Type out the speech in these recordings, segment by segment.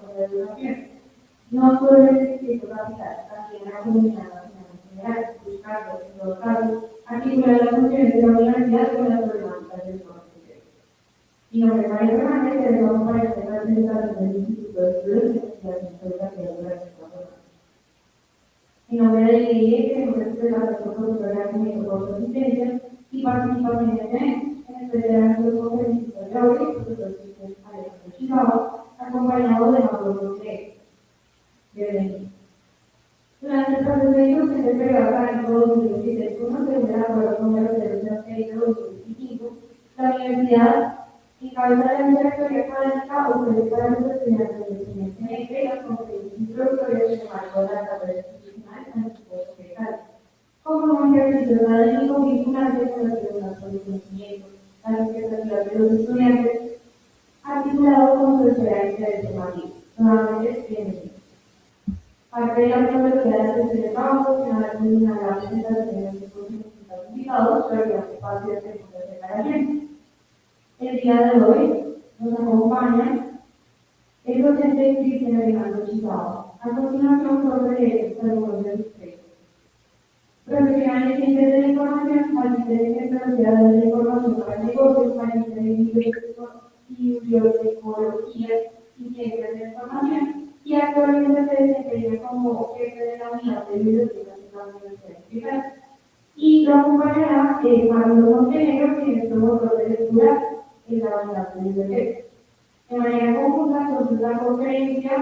de educación. No solo el distrito capital, también la comunidad nacional en general, buscando, en todo caso, articular las funciones de la universidad con las problemáticas del conocimiento. Mi nombre es María Fernández, y les vamos a aparecer la presentación del Instituto de Estudios de Investigación Educativa de la Universidad. En nombre de IEE, queremos expresar nuestro profundo agradecimiento por su asistencia y participación en este evento, en especial a nuestros conferencistas de hoy, el profesor Alejandro Chihuahua, acompañado de Mauro Monte. Bienvenido. Durante el proceso de discusión del periodo académico 2016, como se de acuerdo con el Ministerio de 2025, la universidad encabeza la trayectoria académica ofrece para los estudiantes de semestre y las conferencias introductorias en el marco de la carrera institucional en el curso general. Como un ejercicio académico vinculante con las personas con el conocimiento, las expectativas de los estudiantes, articulado con su esfera de interés formativo. Nuevamente, bienvenido. Parte de la metodología de la sesión de trabajo, que va a culminar la presentación de los conferencistas invitados, pero que hace parte de preguntas de cada quien. El día de hoy nos acompaña el docente Cristian Alejandro Chihuahua. A continuación, sobre algunos de sus textos. Profesional en ciencias de la información, magíster en tecnología de la información para negocios, magíster en bibliotecología y ciencias de la información, y actualmente se desempeña como jefe de la unidad de bibliotecas en la Universidad Nacional. Y lo acompañará Mauro Montenegro, quien es promotor de lectura en la unidad de bibliotecas. De manera conjunta, entonces la conferencia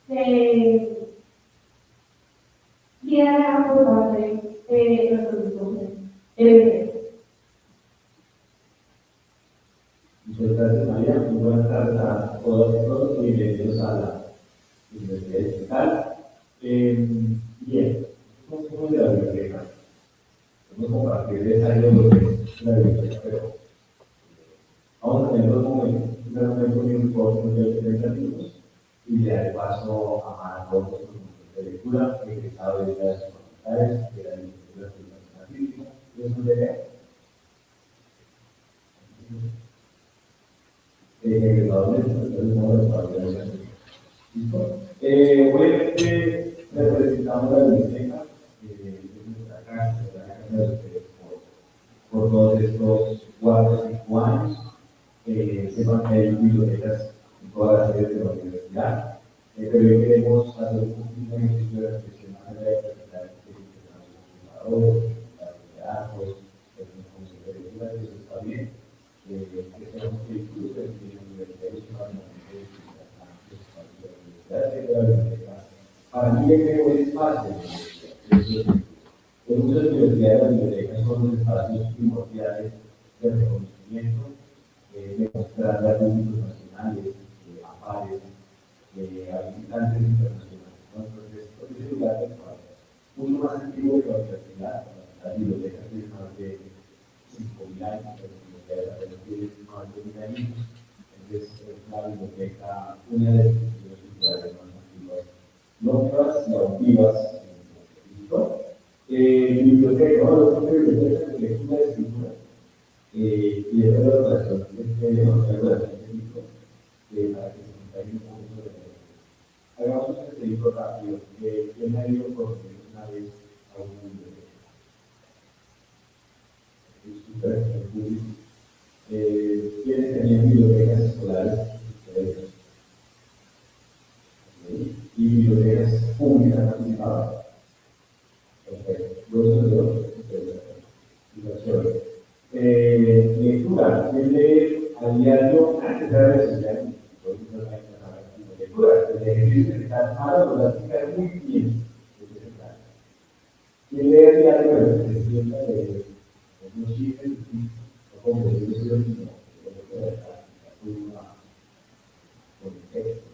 se guiará por parte de nuestros docentes. Muchas gracias, María. Muy buenas tardes a todas y todos y bienvenidos a la Universidad Digital. Bien, somos de la biblioteca. Vamos a compartirles algo de lo que es la biblioteca, pero vamos a tener dos momentos. Un momento muy corto de 30 minutos y le daré paso a Marco, de lectura, egresado de las facultades de la Biblioteca Artística. ¿Es un deber? Obviamente representamos la biblioteca de nuestra casa, de la casa de ustedes por todos estos 4 o 5 años. Sepan que hay bibliotecas en todas las sedes de la universidad, pero hoy queremos hacer un ejercicio de reflexión más allá de presentar los fundadores, los datos, los consejos de lectura, que eso está bien. Esperamos que disfruten de la universidad y para mí es fácil. En muchas universidades las bibliotecas son los espacios primordiales de reconocimiento, de mostrar a públicos nacionales, a pares, a visitantes internacionales. Entonces, es un lugar mucho más antiguo que la universidad. Las bibliotecas tienen más de 5.000 años, las bibliotecas tienen más de 1.000 años. Entonces, es la biblioteca, una de las instituciones culturales más antiguas, longevas y aún vivas en México. Biblioteca, ¿no? Los bibliotecas de lectura de escritura, y de la relación de México, para que se nos un poquito de eso. Hagamos un ejercicio rápido. ¿Quién ha ido por lo menos una vez a una biblioteca? Es súper público. ¿Quiénes tenían bibliotecas escolares? Ustedes. ¿Y bibliotecas públicas participadas? Perfecto. Lectura. ¿Quién lee a diario antes de la necesidad? Lectura. El ejercicio de estar mal o practicar muy bien. ¿Quién lee a diario? Pero se sienta de unos chistes o como yo soy el mismo. Con textos,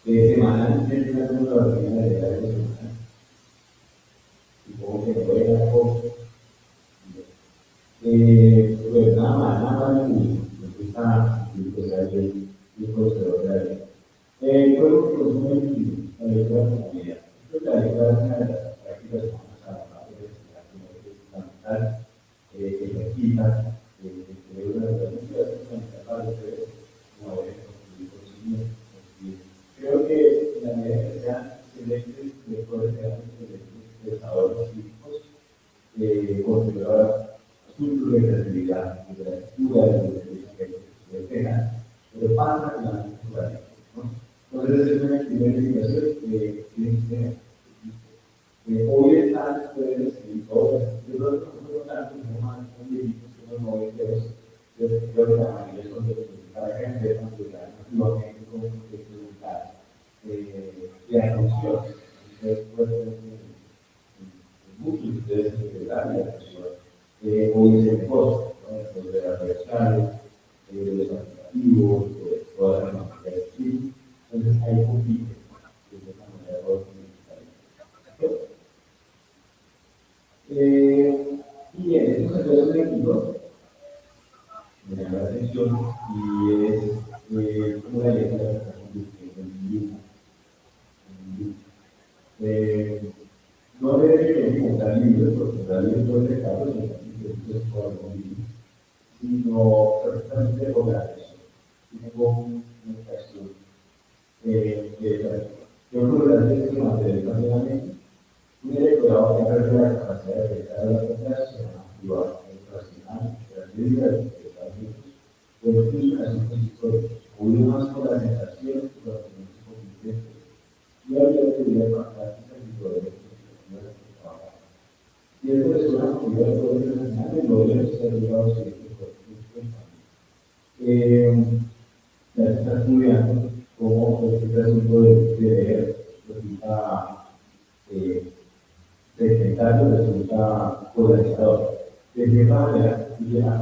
semanalmente hacemos la rutina de la semana. Supongo que no voy a dar poco. Pues nada más me gusta el conocedor de la ley. Creo que los muy la lectura como vida. Creo que la lectura es una de las prácticas más avanzadas de la la literatura, de la literatura que dejan, pero pasa en la naturaleza, ¿no? Entonces, es una primera indicación que tiene que tener. Hoy están ustedes escribir todas, yo creo que nosotros tanto como más son viejitos que unos noventeros, yo creo que la mayoría son de para que empiezan a estudiar activamente con preguntar de atención. Ustedes pueden muchos de ustedes estudiar de atención. Hoy es el negocio, ¿no? De las redes sociales, de los aplicativos, de todas las materias de sí. Entonces hay compite de esta manera de poder comunicar. Y en estos sectores negativos me llama la atención y es como la letra de la conducción no debe encontrar libros, porque en realidad no es de carros, sino perfectamente lograr eso. Tengo una ocasión yo creo que la gente se mantiene rápidamente. Un electorado que ha la capacidad de pensar a la población privada, internacional, de Estados Unidos, o incluso asuntos históricos, o más por las sensaciones que los conocimientos y habría que ver más prácticas y poderes profesionales que trabajan. Y eso es una comunidad de poderes nacionales, lo deben ser llevados a este ya se está estudiando cómo este asunto de leer resulta secretario resulta polarizador. De cierta manera,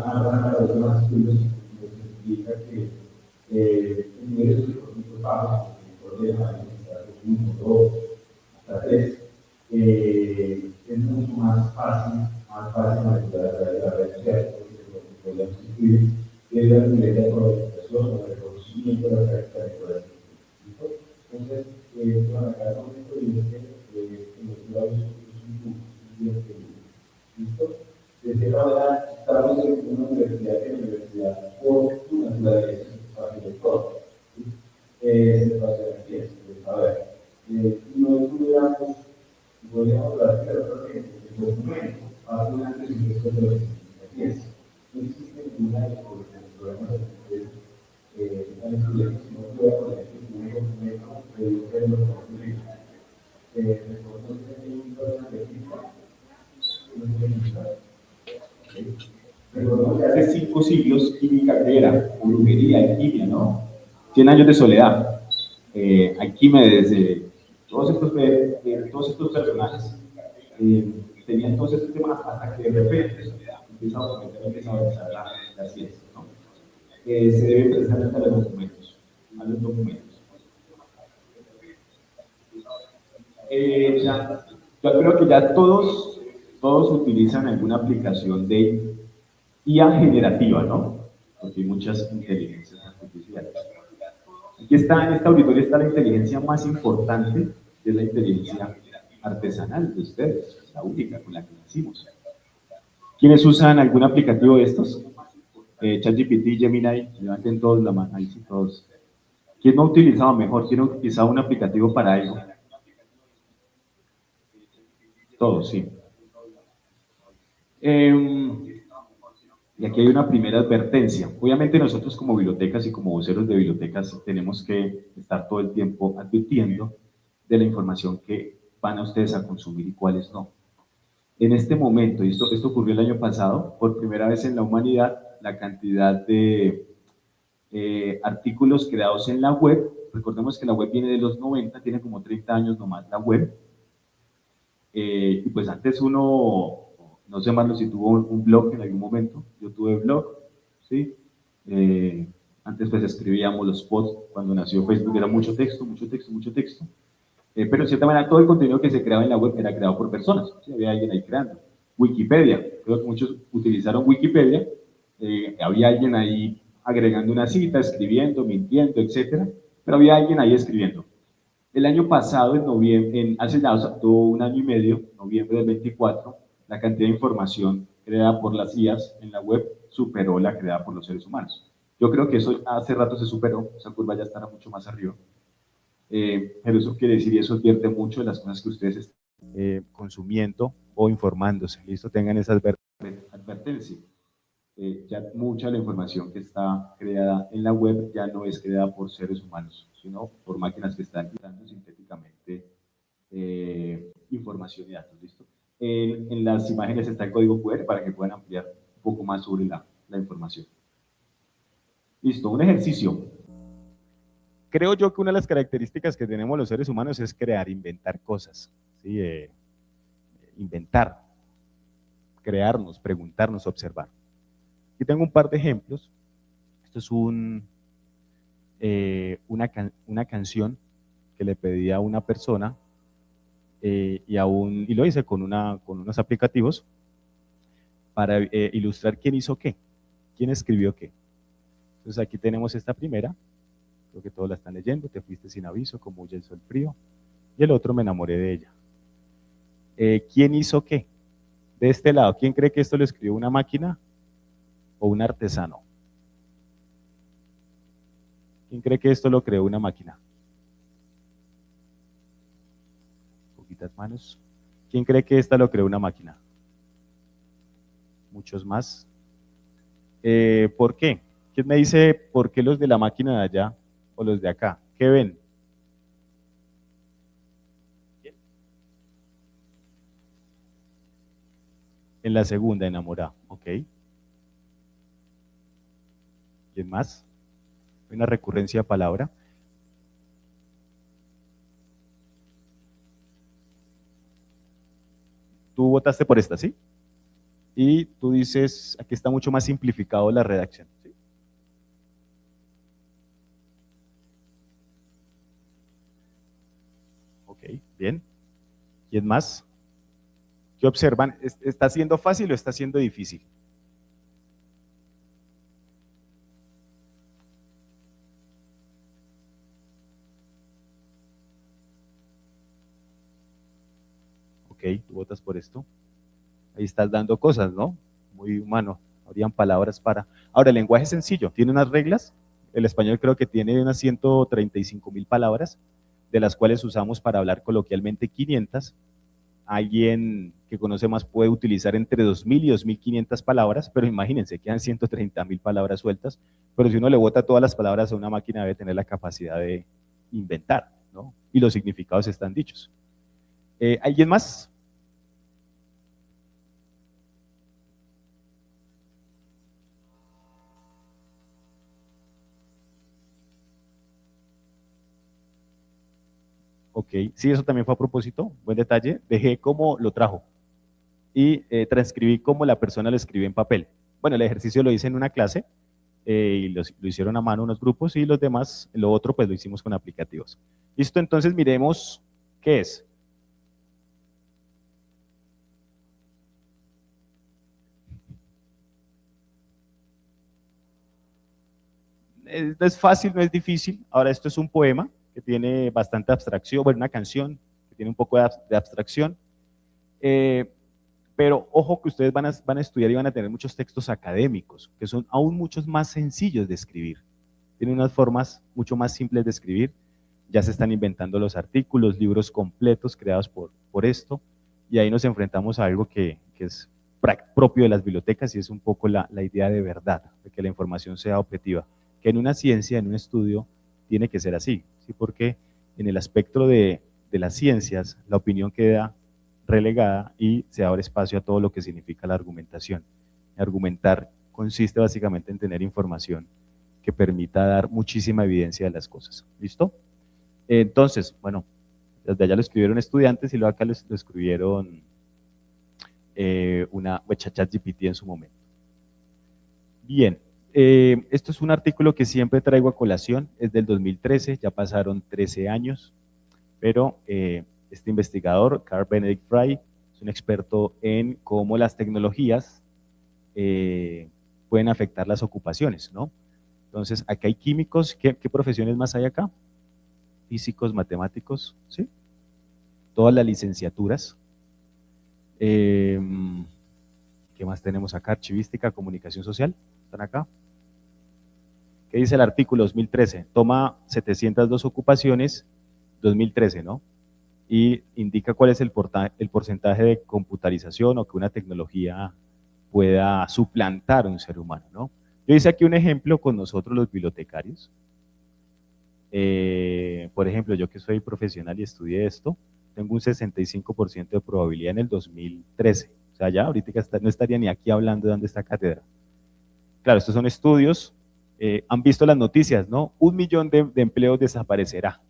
a los demás estudios nos indica que en niveles psicológicos bajos, por ejemplo, en 1, 2, hasta 3, es mucho más fácil manipular a través de las redes sociales, porque podemos escribir desde el nivel de colonización o de reconocimiento de las características. Entonces, para cada momento dice que en los labios ¿listo? De cierta manera, estamos en una universidad que es una universidad por su naturaleza, es un espacio de todo. Es un espacio de ciencia, a ver, no estudiamos, podríamos hablar de el documento, hace un antes y un después de la ciencia. No existe ninguna de los programas de están estudiando, sino que voy a poner un documento de los conocimientos. Hace 5 siglos, química que era, brujería, alquimia, ¿no? 100 años de soledad. Alquímedes, todos estos personajes tenían todos estos temas hasta que de repente empieza a avanzar la ciencia, ¿no? Se debe precisamente a los documentos, Yo creo que ya todos utilizan alguna aplicación de IA generativa, ¿no? Porque hay muchas inteligencias artificiales. Aquí está, en esta auditoría está la inteligencia más importante, que es la inteligencia artesanal de ustedes, la única con la que nacimos. ¿Quiénes usan algún aplicativo de estos? ChatGPT, Gemini, levanten todos la mano, ahí sí todos. ¿Quién no ha utilizado mejor? ¿Quién ha utilizado un aplicativo para algo? Todos, sí. Y aquí hay una primera advertencia. Obviamente nosotros como bibliotecas y como voceros de bibliotecas tenemos que estar todo el tiempo advirtiendo de la información que van a ustedes a consumir y cuáles no. En este momento, y esto ocurrió el año pasado, por primera vez en la humanidad, la cantidad de artículos creados en la web, recordemos que la web viene de los 90, tiene como 30 años nomás la web, y pues antes uno, no sé Marlo si tuvo un blog en algún momento, yo tuve blog, ¿sí? Antes pues escribíamos los posts, cuando nació Facebook era mucho texto, pero en cierta manera todo el contenido que se creaba en la web era creado por personas, ¿sí? Había alguien ahí creando. Wikipedia, creo que muchos utilizaron Wikipedia, había alguien ahí agregando una cita, escribiendo, mintiendo, etcétera, pero había alguien ahí escribiendo. El año pasado, en noviembre, hace ya un año y medio, noviembre del 24, la cantidad de información creada por las IAs en la web superó la creada por los seres humanos. Yo creo que eso hace rato se superó, esa curva ya estará mucho más arriba. Pero eso quiere decir, y eso advierte mucho de las cosas que ustedes están consumiendo o informándose. Listo, tengan esa advertencia. ya mucha de la información que está creada en la web ya no es creada por seres humanos, sino por máquinas que están creando sintéticamente información y datos, ¿listo? En las imágenes está el código QR para que puedan ampliar un poco más sobre la información. Listo, un ejercicio. Creo yo que una de las características que tenemos los seres humanos es crear, inventar cosas, ¿sí? Inventar, crearnos, preguntarnos, observar. Aquí tengo un par de ejemplos. Esto es una canción que le pedí a una persona y lo hice con unos aplicativos para ilustrar quién hizo qué, quién escribió qué. Entonces aquí tenemos esta primera, creo que todos la están leyendo: te fuiste sin aviso, como huye el sol frío, y el otro: me enamoré de ella. ¿Quién hizo qué? De este lado, ¿quién cree que esto lo escribió una máquina o un artesano? ¿Quién cree que esto lo creó una máquina? Poquitas manos. ¿Quién cree que esta lo creó una máquina? Muchos más. ¿Por qué? ¿Quién me dice por qué los de la máquina de allá o los de acá? ¿Qué ven? En la segunda, enamorada, ok. ¿Quién más? Hay una recurrencia de palabra. Tú votaste por esta, ¿sí? Y tú dices, aquí está mucho más simplificado la redacción, ¿sí? Ok, bien. ¿Quién más? ¿Qué observan? ¿Está siendo fácil o está siendo difícil? Ok, tú votas por esto. Ahí estás dando cosas, ¿no? Muy humano. Habrían palabras para... Ahora, el lenguaje es sencillo, tiene unas reglas. El español creo que tiene unas 135.000 palabras, de las cuales usamos para hablar coloquialmente 500. Alguien que conoce más puede utilizar entre 2.000 y 2.500 palabras, pero imagínense, quedan 130.000 palabras sueltas. Pero si uno le bota todas las palabras a una máquina, debe tener la capacidad de inventar, ¿no? Y los significados están dichos. ¿Alguien más? Ok, sí, eso también fue a propósito, buen detalle. Dejé como lo trajo y transcribí como la persona lo escribió en papel. Bueno, el ejercicio lo hice en una clase y lo hicieron a mano unos grupos y los demás, lo otro pues lo hicimos con aplicativos. Listo, entonces miremos qué es. No es fácil, no es difícil. Ahora esto es un poema que tiene bastante abstracción, bueno, una canción que tiene un poco de abstracción. Pero ojo que ustedes van a estudiar y van a tener muchos textos académicos, que son aún muchos más sencillos de escribir. Tienen unas formas mucho más simples de escribir. Ya se están inventando los artículos, libros completos creados por esto, y ahí nos enfrentamos a algo que es propio de las bibliotecas y es un poco la idea de verdad, de que la información sea objetiva, que en una ciencia, en un estudio, tiene que ser así, ¿sí? Porque en el aspecto de las ciencias, la opinión queda relegada y se abre espacio a todo lo que significa la argumentación. Argumentar consiste básicamente en tener información que permita dar muchísima evidencia de las cosas. ¿Listo? Entonces, bueno, desde allá lo escribieron estudiantes y luego acá lo escribieron una ChatGPT en su momento. Bien, esto es un artículo que siempre traigo a colación, es del 2013, ya pasaron 13 años, pero este investigador, Carl Benedict Fry, es un experto en cómo las tecnologías pueden afectar las ocupaciones, ¿no? Entonces, acá hay químicos, ¿qué profesiones más hay acá? Físicos, matemáticos, ¿sí? Todas las licenciaturas. ¿Qué más tenemos acá? Archivística, comunicación social, ¿están acá? ¿Qué dice el artículo 2013? Toma 702 ocupaciones, 2013, ¿no? Y indica cuál es el porcentaje de computarización o que una tecnología pueda suplantar a un ser humano, ¿no? Yo hice aquí un ejemplo con nosotros los bibliotecarios. Por ejemplo, yo que soy profesional y estudié esto, tengo un 65% de probabilidad en el 2013. O sea, ya ahorita no estaría ni aquí hablando de dónde está cátedra. Claro, estos son estudios, han visto las noticias, ¿no? 1.000.000 de empleos desaparecerá.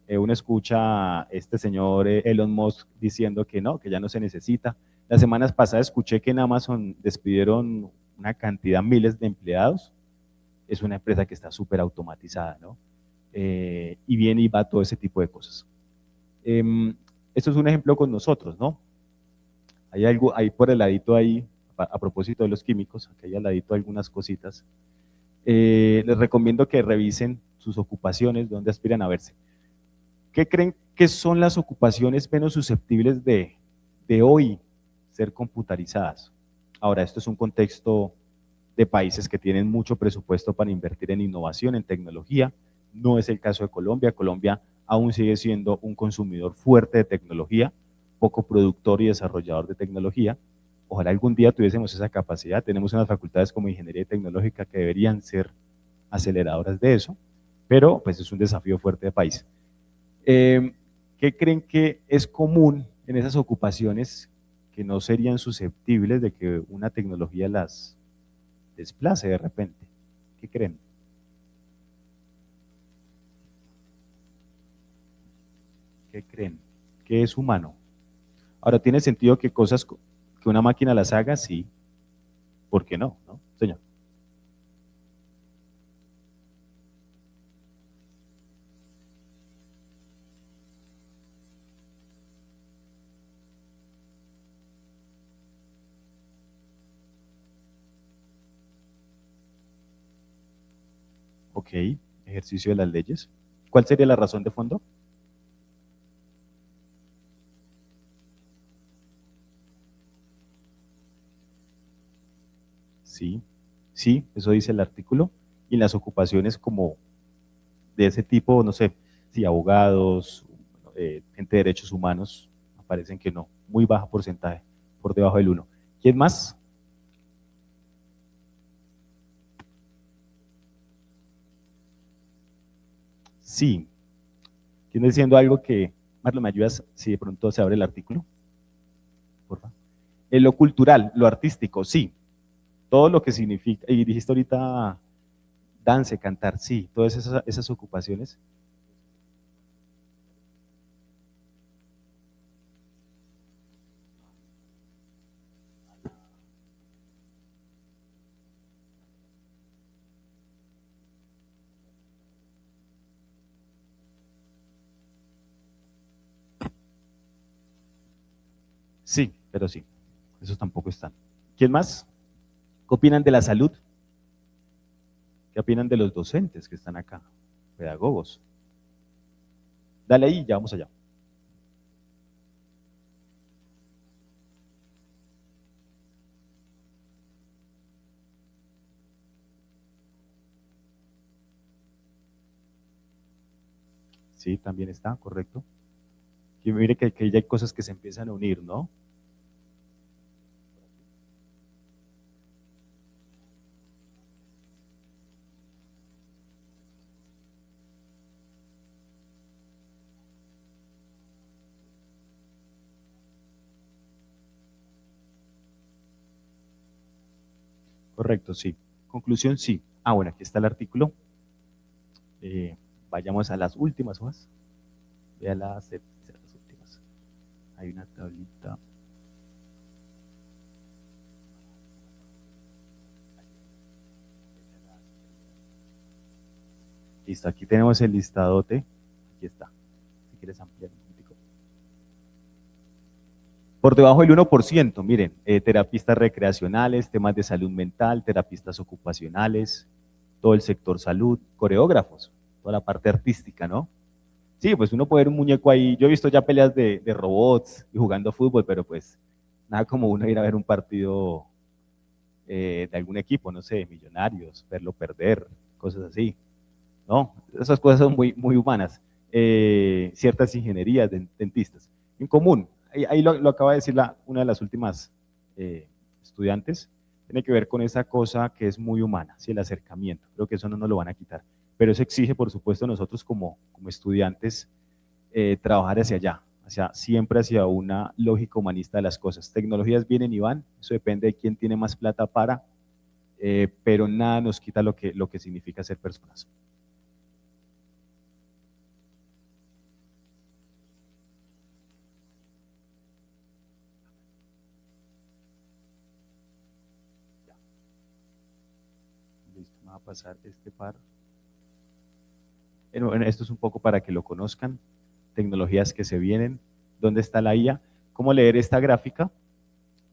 Uno escucha a este señor Elon Musk diciendo que no, que ya no se necesita. Las semanas pasadas escuché que en Amazon despidieron una cantidad, miles de empleados. Es una empresa que está súper automatizada, ¿no? Y viene y va todo ese tipo de cosas. Esto es un ejemplo con nosotros, ¿no? Hay algo ahí por el ladito ahí, a propósito de los químicos, aquí hay al ladito algunas cositas. Les recomiendo que revisen sus ocupaciones, dónde aspiran a verse. ¿Qué creen que son las ocupaciones menos susceptibles de hoy ser computarizadas? Ahora, esto es un contexto de países que tienen mucho presupuesto para invertir en innovación, en tecnología. No es el caso de Colombia. Colombia aún sigue siendo un consumidor fuerte de tecnología, poco productor y desarrollador de tecnología. Ojalá algún día tuviésemos esa capacidad. Tenemos unas facultades como ingeniería tecnológica que deberían ser aceleradoras de eso, pero pues es un desafío fuerte de país. ¿Qué creen que es común en esas ocupaciones que no serían susceptibles de que una tecnología las desplace de repente? ¿Qué creen? ¿Qué creen? ¿Qué es humano? Ahora, ¿tiene sentido que cosas que una máquina las haga? Sí. ¿Por qué no? ¿No, señor? Ok, ejercicio de las leyes. ¿Cuál sería la razón de fondo? Sí, sí, eso dice el artículo. Y las ocupaciones como de ese tipo, no sé, si abogados, gente de derechos humanos, aparecen que no, muy bajo porcentaje, por debajo del 1. ¿Quién más? Sí. ¿Quién diciendo algo que, Marlon, me ayudas si de pronto se abre el artículo? Por favor. Lo cultural, lo artístico, sí. Todo lo que significa, y dijiste ahorita dance, cantar, sí, todas esas ocupaciones. Sí, pero sí, esos tampoco están. ¿Quién más? ¿Qué opinan de la salud? ¿Qué opinan de los docentes que están acá? Pedagogos. Dale ahí, ya vamos allá. Sí, también está, correcto. Y mire que ya hay cosas que se empiezan a unir, ¿no? Correcto, sí. Conclusión, sí. Ah, bueno, aquí está el artículo. Vayamos a las últimas hojas. Vea las últimas. Hay una tablita. Listo, aquí tenemos el listadote. Aquí está. Si quieres ampliar un poquitico. Por debajo del 1%, miren, terapistas recreacionales, temas de salud mental, terapistas ocupacionales, todo el sector salud, coreógrafos, toda la parte artística, ¿no? Sí, pues uno puede ver un muñeco ahí. Yo he visto ya peleas de robots y jugando fútbol, pero pues nada como uno ir a ver un partido de algún equipo, no sé, Millonarios, verlo perder, cosas así, ¿no? Esas cosas son muy, muy humanas. Ciertas ingenierías, dentistas. En común, ahí lo acaba de decir una de las últimas estudiantes, tiene que ver con esa cosa que es muy humana, ¿sí? El acercamiento. Creo que eso no nos lo van a quitar. Pero eso exige, por supuesto, nosotros como estudiantes trabajar hacia allá, siempre hacia una lógica humanista de las cosas. Tecnologías vienen y van, eso depende de quién tiene más plata para, pero nada nos quita lo que significa ser personas. Listo, me va a pasar este par. Bueno, esto es un poco para que lo conozcan, tecnologías que se vienen, dónde está la IA, cómo leer esta gráfica.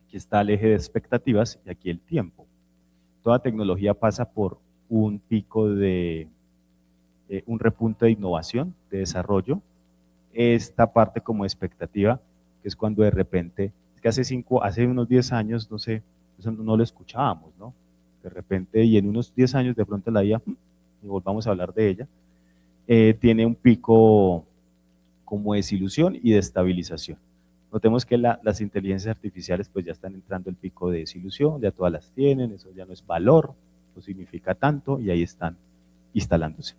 Aquí está el eje de expectativas y aquí el tiempo. Toda tecnología pasa por un pico de, un repunte de innovación, de desarrollo. Esta parte como expectativa, que es cuando de repente, es que hace unos 10 años, no sé, eso no lo escuchábamos, ¿no? De repente, y en unos 10 años de pronto la IA, y volvamos a hablar de ella, tiene un pico como de desilusión y de estabilización. Notemos que las inteligencias artificiales pues ya están entrando el pico de desilusión, ya todas las tienen, eso ya no es valor, no significa tanto y ahí están instalándose.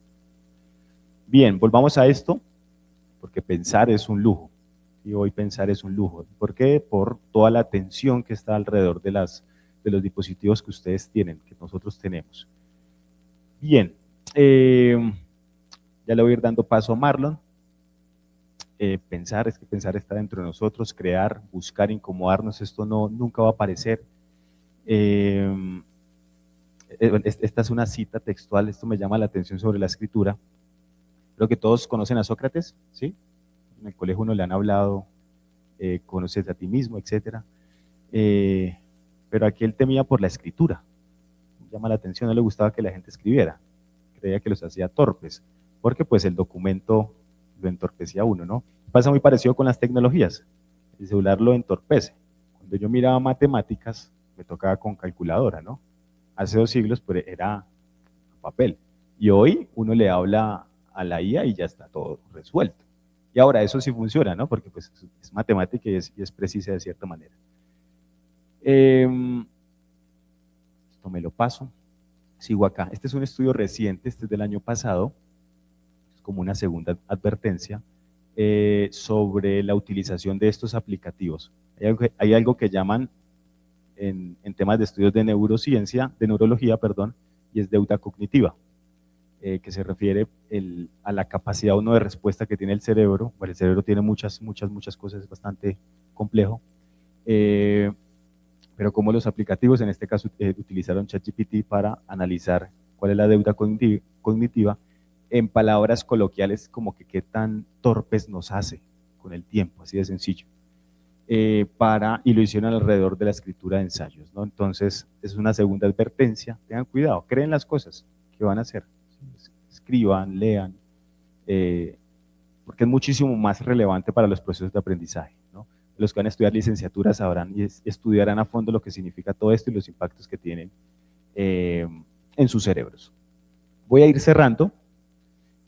Bien, volvamos a esto, porque pensar es un lujo, y hoy pensar es un lujo. ¿Por qué? Por toda la atención que está alrededor de los dispositivos que ustedes tienen, que nosotros tenemos. Bien, ya le voy a ir dando paso a Marlon. Pensar está dentro de nosotros, crear, buscar, incomodarnos, esto nunca va a aparecer. Esta es una cita textual, esto me llama la atención sobre la escritura. Creo que todos conocen a Sócrates, ¿sí? En el colegio uno le han hablado, conoces a ti mismo, etc. Pero aquí él temía por la escritura. Me llama la atención, no le gustaba que la gente escribiera, creía que los hacía torpes, porque pues el documento lo entorpecía a uno, ¿no? Pasa muy parecido con las tecnologías, el celular lo entorpece. Cuando yo miraba matemáticas, me tocaba con calculadora, ¿no? Hace 2 siglos pues, era papel, y hoy uno le habla a la IA y ya está todo resuelto. Y ahora eso sí funciona, ¿no? Porque pues es matemática y es precisa de cierta manera. Esto me lo paso. Sigo acá. Este es un estudio reciente, este es del año pasado, es como una segunda advertencia, sobre la utilización de estos aplicativos. Hay algo que llaman, en temas de estudios de neurociencia, de neurología, perdón, y es deuda cognitiva, que se refiere a la capacidad de respuesta que tiene el cerebro. Bueno, el cerebro tiene muchas cosas, es bastante complejo, pero como los aplicativos, en este caso, utilizaron ChatGPT para analizar cuál es la deuda cognitiva, en palabras coloquiales, como que qué tan torpes nos hace con el tiempo, así de sencillo, y lo hicieron alrededor de la escritura de ensayos, ¿no? Entonces, es una segunda advertencia, tengan cuidado, creen las cosas que van a hacer, escriban, lean, porque es muchísimo más relevante para los procesos de aprendizaje, ¿no? Los que van a estudiar licenciatura sabrán y estudiarán a fondo lo que significa todo esto y los impactos que tienen en sus cerebros. Voy a ir cerrando,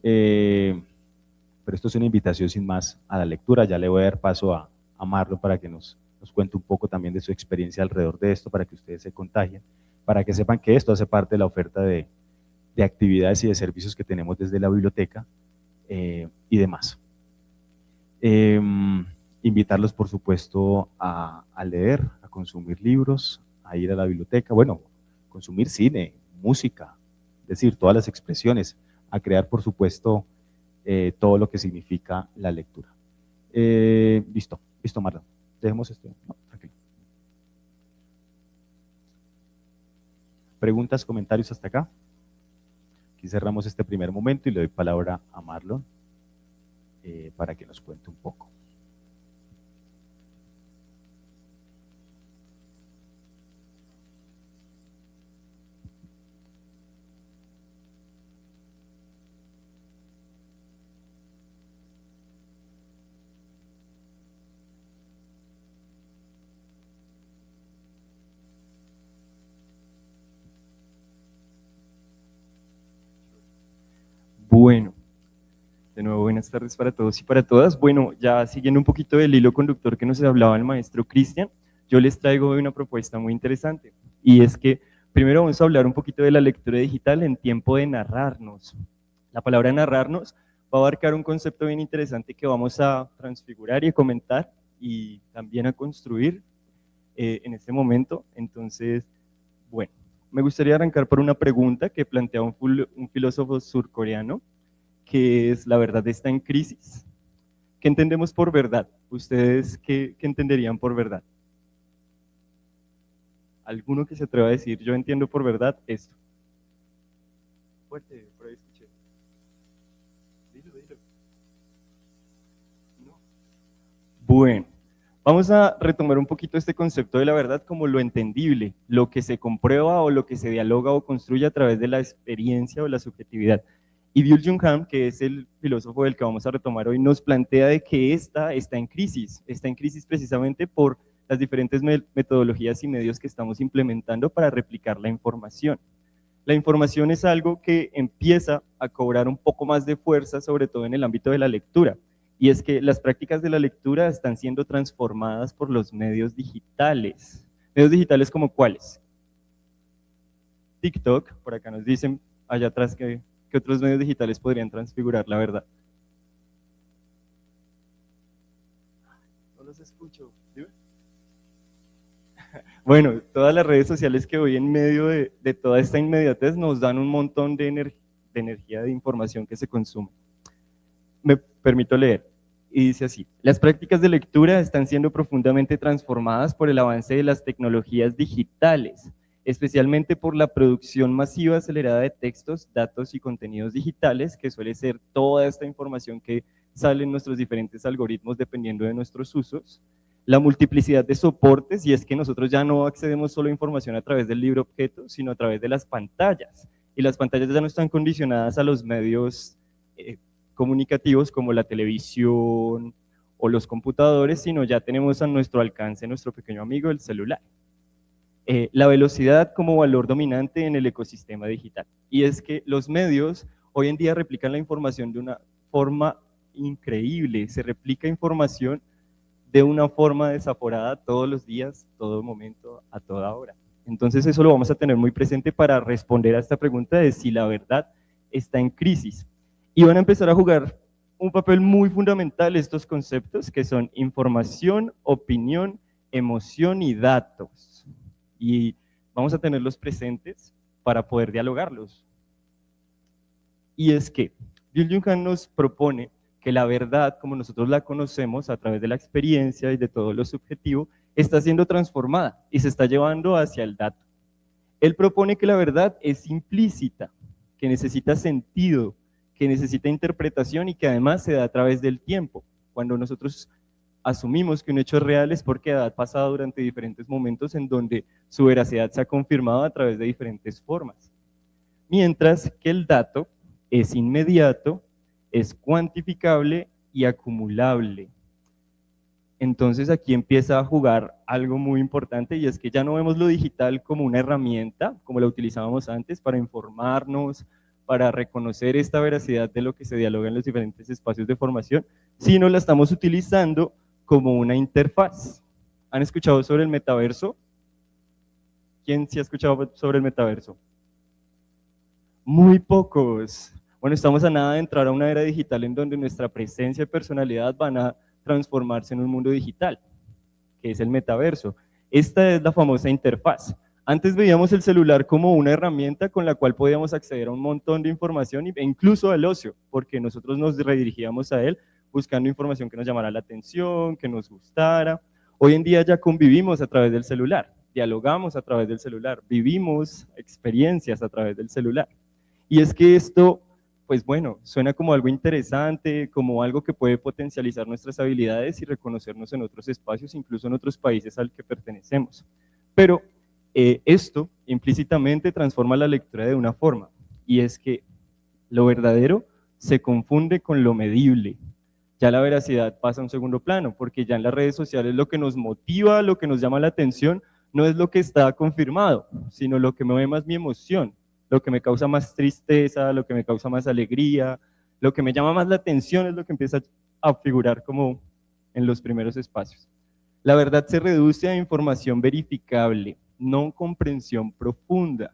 pero esto es una invitación sin más a la lectura. Ya le voy a dar paso a Marlon para que nos cuente un poco también de su experiencia alrededor de esto, para que ustedes se contagien, para que sepan que esto hace parte de la oferta de actividades y de servicios que tenemos desde la biblioteca y demás. Invitarlos, por supuesto, a leer, a consumir libros, a ir a la biblioteca, bueno, consumir cine, música, es decir, todas las expresiones, a crear, por supuesto, todo lo que significa la lectura. Listo, Marlon, dejemos esto. No, tranquilo. ¿Preguntas, comentarios hasta acá? Aquí cerramos este primer momento y le doy palabra a Marlon para que nos cuente un poco. Bueno, de nuevo buenas tardes para todos y para todas. Bueno, ya siguiendo un poquito del hilo conductor que nos hablaba el maestro Cristian, yo les traigo hoy una propuesta muy interesante, y es que primero vamos a hablar un poquito de la lectura digital en tiempo de narrarnos. La palabra narrarnos va a abarcar un concepto bien interesante que vamos a transfigurar y a comentar y también a construir en este momento. Entonces, bueno, me gustaría arrancar por una pregunta que plantea un filósofo surcoreano, que es: ¿la verdad está en crisis? ¿Qué entendemos por verdad? ¿Ustedes qué entenderían por verdad? ¿Alguno que se atreva a decir: yo entiendo por verdad esto? Fuerte, por ahí escuché. Dilo. No. Bueno, vamos a retomar un poquito este concepto de la verdad como lo entendible, lo que se comprueba o lo que se dialoga o construye a través de la experiencia o la subjetividad. Y Byung-Chul Han, que es el filósofo del que vamos a retomar hoy, nos plantea de que esta está en crisis precisamente por las diferentes metodologías y medios que estamos implementando para replicar la información. La información es algo que empieza a cobrar un poco más de fuerza, sobre todo en el ámbito de la lectura, y es que las prácticas de la lectura están siendo transformadas por los medios digitales. ¿Medios digitales como cuáles? TikTok, por acá nos dicen allá atrás que otros medios digitales podrían transfigurar la verdad. No los escucho. ¿Dime? Bueno, todas las redes sociales que hoy en medio de toda esta inmediatez nos dan un montón de energía, de información que se consume. Me permito leer, y dice así: las prácticas de lectura están siendo profundamente transformadas por el avance de las tecnologías digitales, especialmente por la producción masiva acelerada de textos, datos y contenidos digitales, que suele ser toda esta información que sale en nuestros diferentes algoritmos dependiendo de nuestros usos, la multiplicidad de soportes, y es que nosotros ya no accedemos solo a información a través del libro objeto, sino a través de las pantallas, y las pantallas ya no están condicionadas a los medios comunicativos como la televisión o los computadores, sino ya tenemos a nuestro alcance nuestro pequeño amigo, el celular. La velocidad como valor dominante en el ecosistema digital. Y es que los medios hoy en día replican la información de una forma increíble, se replica información de una forma desaforada todos los días, todo momento, a toda hora. Entonces eso lo vamos a tener muy presente para responder a esta pregunta de si la verdad está en crisis. Y van a empezar a jugar un papel muy fundamental estos conceptos que son información, opinión, emoción y datos. Y vamos a tenerlos presentes para poder dialogarlos. Y es que Byung-Chul Han nos propone que la verdad, como nosotros la conocemos a través de la experiencia y de todo lo subjetivo, está siendo transformada y se está llevando hacia el dato. Él propone que la verdad es implícita, que necesita sentido, que necesita interpretación y que además se da a través del tiempo. Cuando nosotros asumimos que un hecho es real es porque ha pasado durante diferentes momentos en donde su veracidad se ha confirmado a través de diferentes formas. Mientras que el dato es inmediato, es cuantificable y acumulable. Entonces aquí empieza a jugar algo muy importante, y es que ya no vemos lo digital como una herramienta, como la utilizábamos antes, para informarnos, para reconocer esta veracidad de lo que se dialoga en los diferentes espacios de formación, sino la estamos utilizando como una interfaz. ¿Han escuchado sobre el metaverso? ¿Quién sí ha escuchado sobre el metaverso? Muy pocos. Bueno, estamos a nada de entrar a una era digital en donde nuestra presencia y personalidad van a transformarse en un mundo digital, que es el metaverso. Esta es la famosa interfaz. Antes veíamos el celular como una herramienta con la cual podíamos acceder a un montón de información e incluso al ocio, porque nosotros nos redirigíamos a él buscando información que nos llamara la atención, que nos gustara. Hoy en día ya convivimos a través del celular, dialogamos a través del celular, vivimos experiencias a través del celular. Y es que esto, pues bueno, suena como algo interesante, como algo que puede potencializar nuestras habilidades y reconocernos en otros espacios, incluso en otros países al que pertenecemos. Pero esto implícitamente transforma la lectura de una forma, y es que lo verdadero se confunde con lo medible. Ya la veracidad pasa a un segundo plano, porque ya en las redes sociales lo que nos motiva, lo que nos llama la atención, no es lo que está confirmado, sino lo que mueve más mi emoción, lo que me causa más tristeza, lo que me causa más alegría, lo que me llama más la atención es lo que empieza a figurar como en los primeros espacios. La verdad se reduce a información verificable, no comprensión profunda.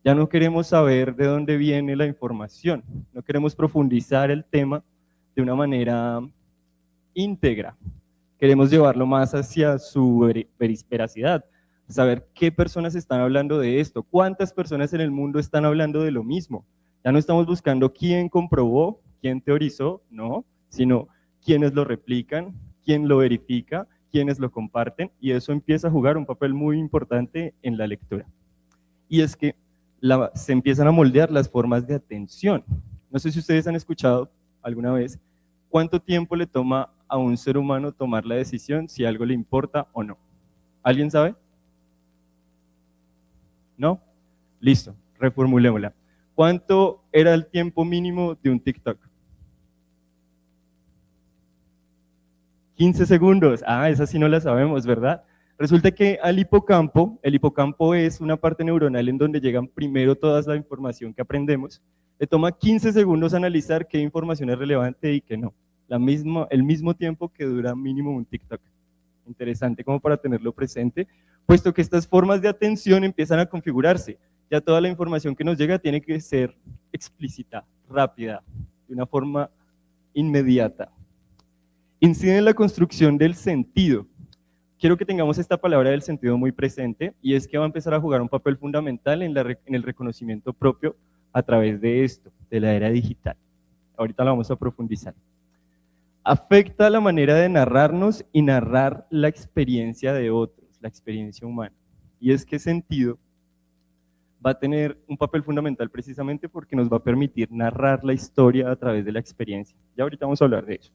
Ya no queremos saber de dónde viene la información, no queremos profundizar el tema de una manera íntegra. Queremos llevarlo más hacia su veracidad, saber qué personas están hablando de esto, cuántas personas en el mundo están hablando de lo mismo. Ya no estamos buscando quién comprobó, quién teorizó, no, sino quiénes lo replican, quién lo verifica, quiénes lo comparten, y eso empieza a jugar un papel muy importante en la lectura. Y es que se empiezan a moldear las formas de atención. No sé si ustedes han escuchado alguna vez cuánto tiempo le toma a un ser humano tomar la decisión si algo le importa o no. ¿Alguien sabe? ¿No? Listo, reformulémosla. ¿Cuánto era el tiempo mínimo de un TikTok? 15 segundos. Ah, esa sí no la sabemos, ¿verdad? Resulta que al hipocampo, el hipocampo es una parte neuronal en donde llegan primero toda la información que aprendemos, le toma 15 segundos analizar qué información es relevante y qué no. El mismo tiempo que dura mínimo un TikTok. Interesante como para tenerlo presente, puesto que estas formas de atención empiezan a configurarse. Ya toda la información que nos llega tiene que ser explícita, rápida, de una forma inmediata. Incide en la construcción del sentido. Quiero que tengamos esta palabra del sentido muy presente, y es que va a empezar a jugar un papel fundamental en el reconocimiento propio a través de esto, de la era digital. Ahorita la vamos a profundizar. Afecta la manera de narrarnos y narrar la experiencia de otros, la experiencia humana. Y es que sentido va a tener un papel fundamental precisamente porque nos va a permitir narrar la historia a través de la experiencia. Ya ahorita vamos a hablar de eso.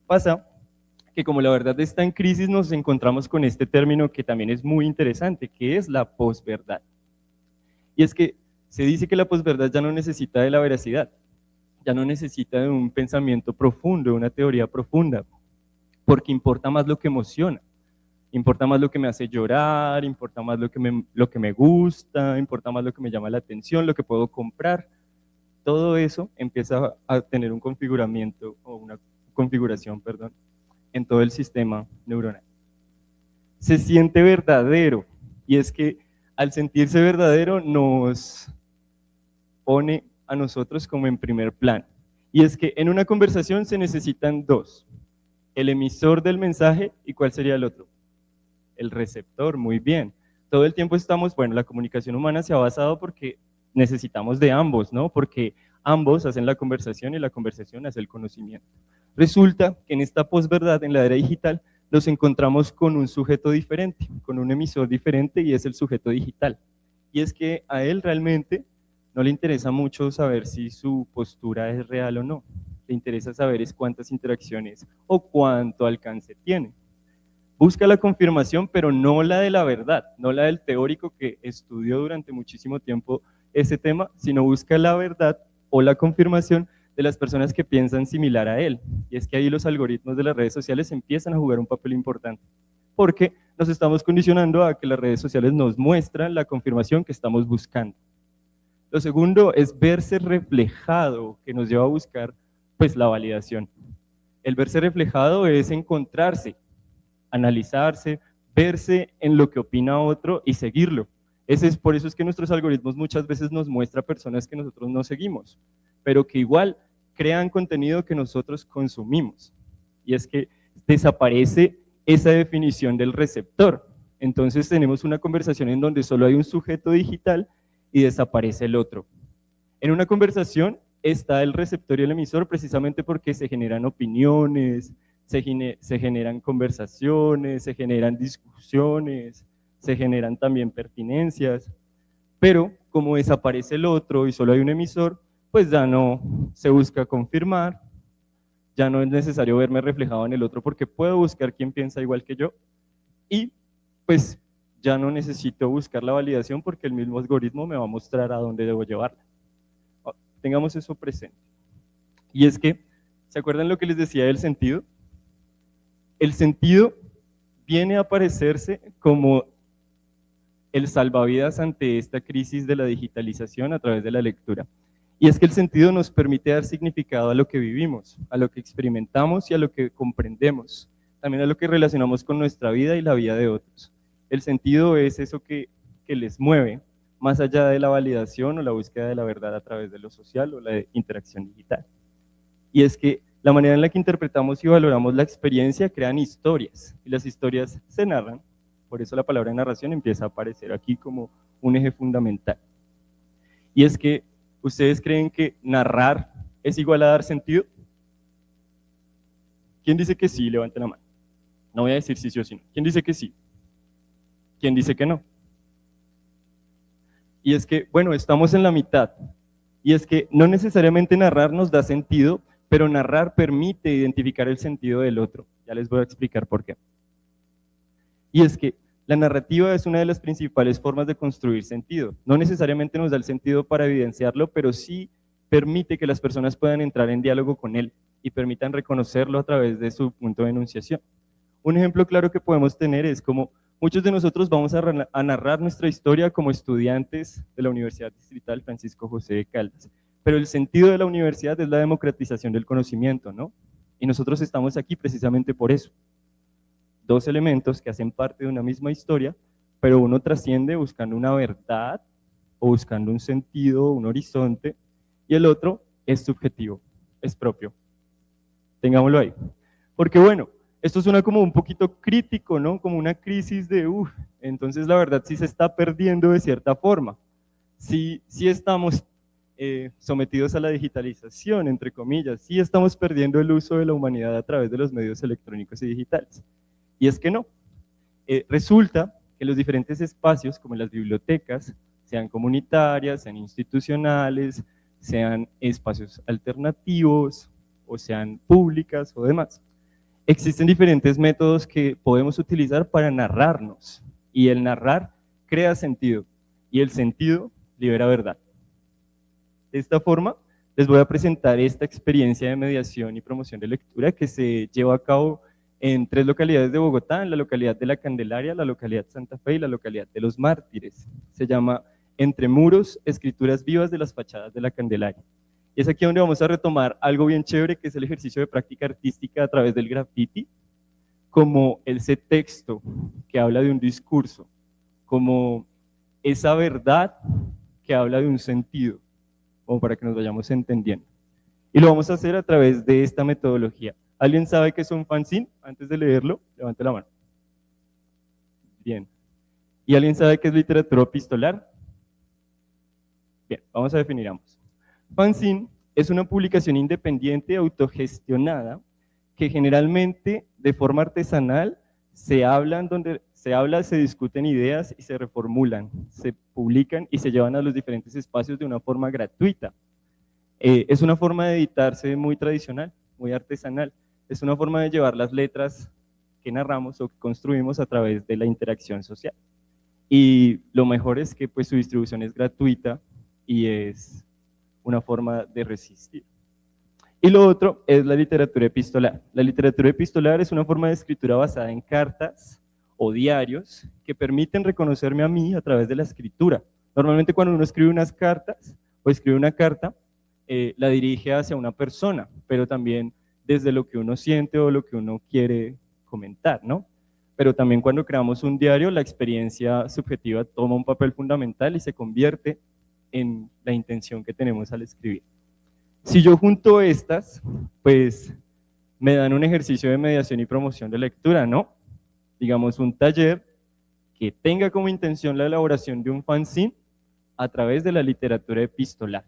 Pasa que como la verdad está en crisis, nos encontramos con este término que también es muy interesante, que es la posverdad. Y es que se dice que la posverdad ya no necesita de la veracidad, ya no necesita de un pensamiento profundo, de una teoría profunda, porque importa más lo que emociona, importa más lo que me hace llorar, importa más lo que me gusta, importa más lo que me llama la atención, lo que puedo comprar. Todo eso empieza a tener un configuramiento, o una configuración, perdón, en todo el sistema neuronal. Se siente verdadero, y es que al sentirse verdadero nos pone a nosotros como en primer plano. Y es que en una conversación se necesitan dos: el emisor del mensaje, ¿y cuál sería el otro? El receptor. Muy bien. Todo el tiempo la comunicación humana se ha basado porque necesitamos de ambos, ¿no? Porque ambos hacen la conversación y la conversación hace el conocimiento. Resulta que en esta posverdad, en la era digital, nos encontramos con un sujeto diferente, con un emisor diferente, y es el sujeto digital. Y es que a él realmente no le interesa mucho saber si su postura es real o no. Le interesa saber es cuántas interacciones o cuánto alcance tiene. Busca la confirmación, pero no la de la verdad, no la del teórico que estudió durante muchísimo tiempo ese tema, sino busca la verdad o la confirmación de las personas que piensan similar a él. Y es que ahí los algoritmos de las redes sociales empiezan a jugar un papel importante, porque nos estamos condicionando a que las redes sociales nos muestran la confirmación que estamos buscando. Lo segundo es verse reflejado, que nos lleva a buscar pues la validación. El verse reflejado es encontrarse, analizarse, verse en lo que opina otro y seguirlo. Por eso es que nuestros algoritmos muchas veces nos muestran personas que nosotros no seguimos, pero que igual crean contenido que nosotros consumimos. Y es que desaparece esa definición del receptor. Entonces tenemos una conversación en donde solo hay un sujeto digital y desaparece el otro. En una conversación está el receptor y el emisor precisamente porque se generan opiniones, se generan conversaciones, se generan discusiones, se generan también pertinencias, pero como desaparece el otro y solo hay un emisor, pues ya no se busca confirmar, ya no es necesario verme reflejado en el otro porque puedo buscar quién piensa igual que yo, y pues ya no necesito buscar la validación porque el mismo algoritmo me va a mostrar a dónde debo llevarla. Tengamos eso presente. Y es que, ¿se acuerdan lo que les decía del sentido? El sentido viene a aparecerse como el salvavidas ante esta crisis de la digitalización a través de la lectura. Y es que el sentido nos permite dar significado a lo que vivimos, a lo que experimentamos y a lo que comprendemos. también a lo que relacionamos con nuestra vida y la vida de otros. El sentido es eso que les mueve, más allá de la validación o la búsqueda de la verdad a través de lo social o la interacción digital. Y es que la manera en la que interpretamos y valoramos la experiencia crean historias, y las historias se narran, por eso la palabra narración empieza a aparecer aquí como un eje fundamental. Y es que, ¿ustedes creen que narrar es igual a dar sentido? ¿Quién dice que sí? Levanten la mano. No voy a decir sí o sí. ¿Quién dice que sí? ¿Quién dice que no? Y es que, bueno, estamos en la mitad. Y es que no necesariamente narrar nos da sentido, pero narrar permite identificar el sentido del otro. Ya les voy a explicar por qué. Y es que la narrativa es una de las principales formas de construir sentido. No necesariamente nos da el sentido para evidenciarlo, pero sí permite que las personas puedan entrar en diálogo con él y permitan reconocerlo a través de su punto de enunciación. Un ejemplo claro que podemos tener es como muchos de nosotros vamos a narrar nuestra historia como estudiantes de la Universidad Distrital Francisco José de Caldas, pero el sentido de la universidad es la democratización del conocimiento, ¿no? Y nosotros estamos aquí precisamente por eso. Dos elementos que hacen parte de una misma historia, pero uno trasciende buscando una verdad o buscando un sentido, un horizonte, y el otro es subjetivo, es propio. Tengámoslo ahí. Porque bueno, esto suena como un poquito crítico, ¿no? Como una crisis de, entonces la verdad sí se está perdiendo de cierta forma. Sí estamos sometidos a la digitalización, entre comillas, sí estamos perdiendo el uso de la humanidad a través de los medios electrónicos y digitales. Y es que no. Resulta que los diferentes espacios, como las bibliotecas, sean comunitarias, sean institucionales, sean espacios alternativos, o sean públicas o demás, existen diferentes métodos que podemos utilizar para narrarnos, y el narrar crea sentido, y el sentido libera verdad. De esta forma, les voy a presentar esta experiencia de mediación y promoción de lectura que se lleva a cabo en 3 localidades de Bogotá, en la localidad de La Candelaria, la localidad Santa Fe y la localidad de Los Mártires. Se llama Entre Muros, Escrituras Vivas de las Fachadas de La Candelaria. Y es aquí donde vamos a retomar algo bien chévere, que es el ejercicio de práctica artística a través del graffiti, como ese texto que habla de un discurso, como esa verdad que habla de un sentido, como para que nos vayamos entendiendo. Y lo vamos a hacer a través de esta metodología. ¿Alguien sabe qué es un fanzine? Antes de leerlo, levante la mano. Bien. ¿Y alguien sabe qué es literatura epistolar? Bien, vamos a definir ambos. Fanzine es una publicación independiente autogestionada que generalmente de forma artesanal se discuten ideas y se reformulan, se publican y se llevan a los diferentes espacios de una forma gratuita. Es una forma de editarse muy tradicional, muy artesanal. Es una forma de llevar las letras que narramos o que construimos a través de la interacción social. Y lo mejor es que pues, su distribución es gratuita y es una forma de resistir. Y lo otro es la literatura epistolar. La literatura epistolar es una forma de escritura basada en cartas o diarios que permiten reconocerme a mí a través de la escritura. Normalmente cuando uno escribe unas cartas o escribe una carta, la dirige hacia una persona, pero también desde lo que uno siente o lo que uno quiere comentar, ¿no? Pero también cuando creamos un diario, la experiencia subjetiva toma un papel fundamental y se convierte en la intención que tenemos al escribir. Si yo junto estas, pues me dan un ejercicio de mediación y promoción de lectura, ¿no? Digamos un taller que tenga como intención la elaboración de un fanzine a través de la literatura epistolar.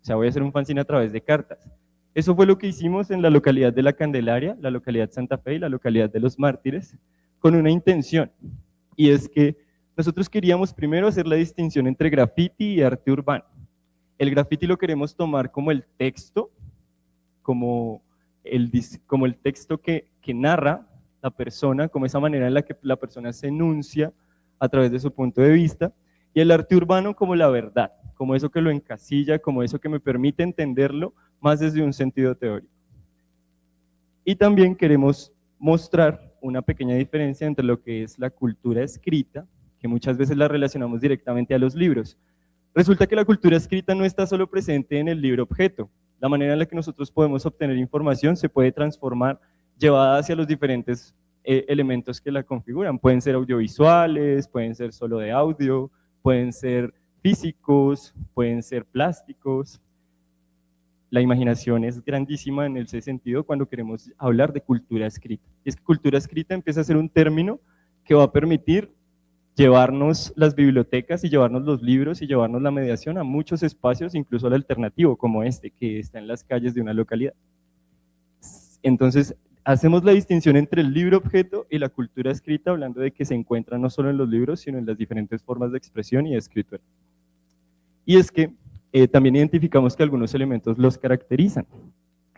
O sea, voy a hacer un fanzine a través de cartas. Eso fue lo que hicimos en la localidad de La Candelaria, la localidad Santa Fe y la localidad de Los Mártires, con una intención, y es que nosotros queríamos primero hacer la distinción entre graffiti y arte urbano. El graffiti lo queremos tomar como el texto, como el texto que narra la persona, como esa manera en la que la persona se enuncia a través de su punto de vista, y el arte urbano como la verdad, como eso que lo encasilla, como eso que me permite entenderlo más desde un sentido teórico. Y también queremos mostrar una pequeña diferencia entre lo que es la cultura escrita, que muchas veces la relacionamos directamente a los libros. Resulta que la cultura escrita no está solo presente en el libro objeto. La manera en la que nosotros podemos obtener información se puede transformar llevada hacia los diferentes elementos que la configuran. Pueden ser audiovisuales, pueden ser solo de audio, pueden ser físicos, pueden ser plásticos. La imaginación es grandísima en ese sentido cuando queremos hablar de cultura escrita. Y es que cultura escrita empieza a ser un término que va a permitir llevarnos las bibliotecas y llevarnos los libros y llevarnos la mediación a muchos espacios, incluso al alternativo como este, que está en las calles de una localidad. Entonces, hacemos la distinción entre el libro objeto y la cultura escrita, hablando de que se encuentra no solo en los libros, sino en las diferentes formas de expresión y de escritura. Y es que también identificamos que algunos elementos los caracterizan,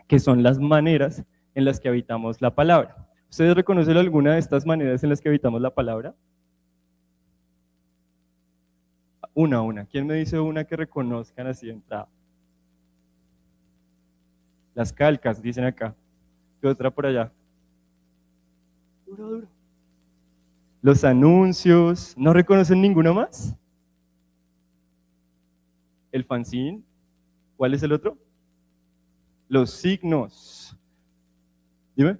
que son las maneras en las que habitamos la palabra. ¿Ustedes reconocen alguna de estas maneras en las que habitamos la palabra? Una. ¿Quién me dice una que reconozcan así de entrada? Las calcas, dicen acá. ¿Qué otra por allá? Duro. Los anuncios. ¿No reconocen ninguno más? El fanzine. ¿Cuál es el otro? Los signos. Dime.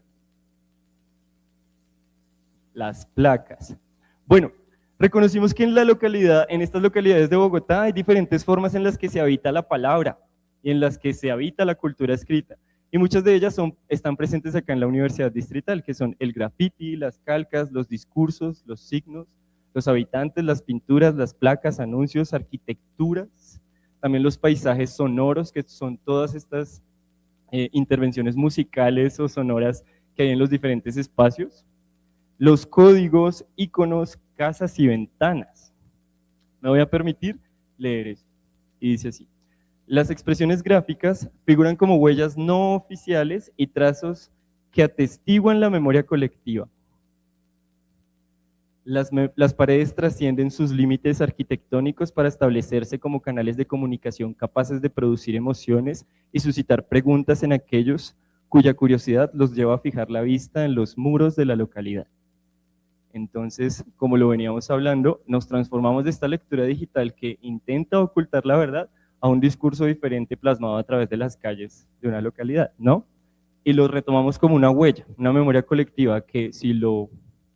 Las placas. Bueno, reconocimos que en estas localidades de Bogotá hay diferentes formas en las que se habita la palabra y en las que se habita la cultura escrita. Y muchas de ellas están presentes acá en la Universidad Distrital, que son el graffiti, las calcas, los discursos, los signos, los habitantes, las pinturas, las placas, anuncios, arquitecturas, también los paisajes sonoros, que son todas estas intervenciones musicales o sonoras que hay en los diferentes espacios, los códigos, iconos, casas y ventanas. Me voy a permitir leer esto, y dice así: las expresiones gráficas figuran como huellas no oficiales y trazos que atestiguan la memoria colectiva. Las paredes trascienden sus límites arquitectónicos para establecerse como canales de comunicación capaces de producir emociones y suscitar preguntas en aquellos cuya curiosidad los lleva a fijar la vista en los muros de la localidad. Entonces, como lo veníamos hablando, nos transformamos de esta lectura digital que intenta ocultar la verdad a un discurso diferente plasmado a través de las calles de una localidad, ¿no? Y lo retomamos como una huella, una memoria colectiva que, si lo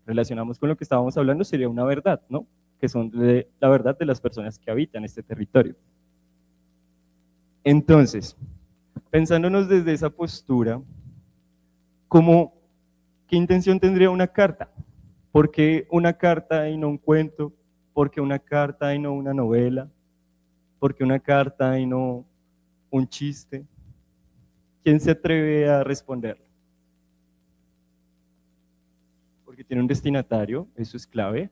relacionamos con lo que estábamos hablando, sería una verdad, ¿no? Que son la verdad de las personas que habitan este territorio. Entonces, pensándonos desde esa postura, ¿qué intención tendría una carta? ¿Por qué una carta y no un cuento? ¿Por qué una carta y no una novela? ¿Por qué una carta y no un chiste? ¿Quién se atreve a responderlo? Porque tiene un destinatario, eso es clave.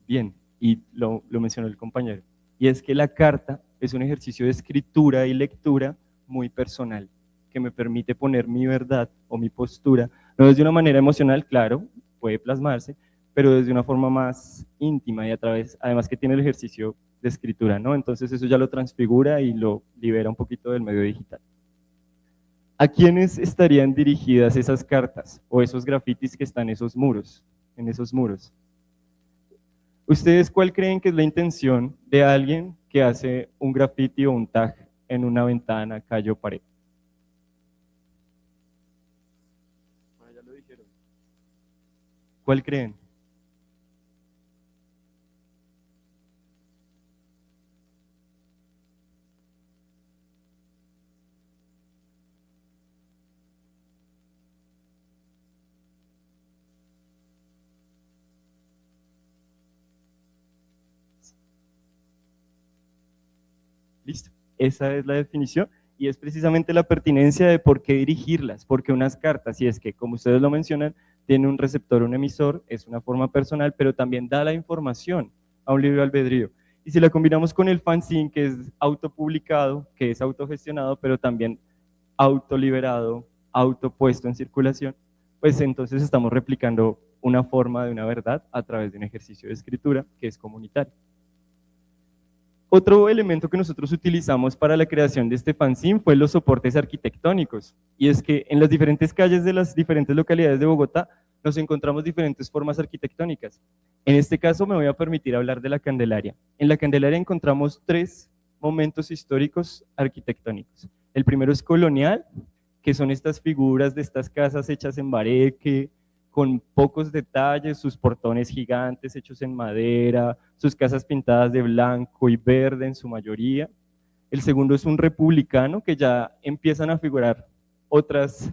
Bien, y lo mencionó el compañero. Y es que la carta es un ejercicio de escritura y lectura muy personal, que me permite poner mi verdad o mi postura, no desde una manera emocional, claro, puede plasmarse, pero desde una forma más íntima y además que tiene el ejercicio de escritura, ¿no? Entonces eso ya lo transfigura y lo libera un poquito del medio digital. ¿A quiénes estarían dirigidas esas cartas o esos grafitis que están en esos muros? ¿Ustedes cuál creen que es la intención de alguien que hace un grafiti o un tag en una ventana, calle o pared? Bueno, ya lo dijeron. ¿Cuál creen? Listo, esa es la definición y es precisamente la pertinencia de por qué dirigirlas, porque unas cartas, y es que, como ustedes lo mencionan, tiene un receptor, un emisor, es una forma personal, pero también da la información a un libre albedrío. Y si la combinamos con el fanzine, que es autopublicado, que es autogestionado, pero también autoliberado, autopuesto en circulación, pues entonces estamos replicando una forma de una verdad a través de un ejercicio de escritura que es comunitario. Otro elemento que nosotros utilizamos para la creación de este fanzine fue los soportes arquitectónicos, y es que en las diferentes calles de las diferentes localidades de Bogotá nos encontramos diferentes formas arquitectónicas. En este caso me voy a permitir hablar de la Candelaria. En la Candelaria encontramos 3 momentos históricos arquitectónicos. El primero es colonial, que son estas figuras de estas casas hechas en bareque, con pocos detalles, sus portones gigantes hechos en madera, sus casas pintadas de blanco y verde en su mayoría. El segundo es un republicano, que ya empiezan a figurar otras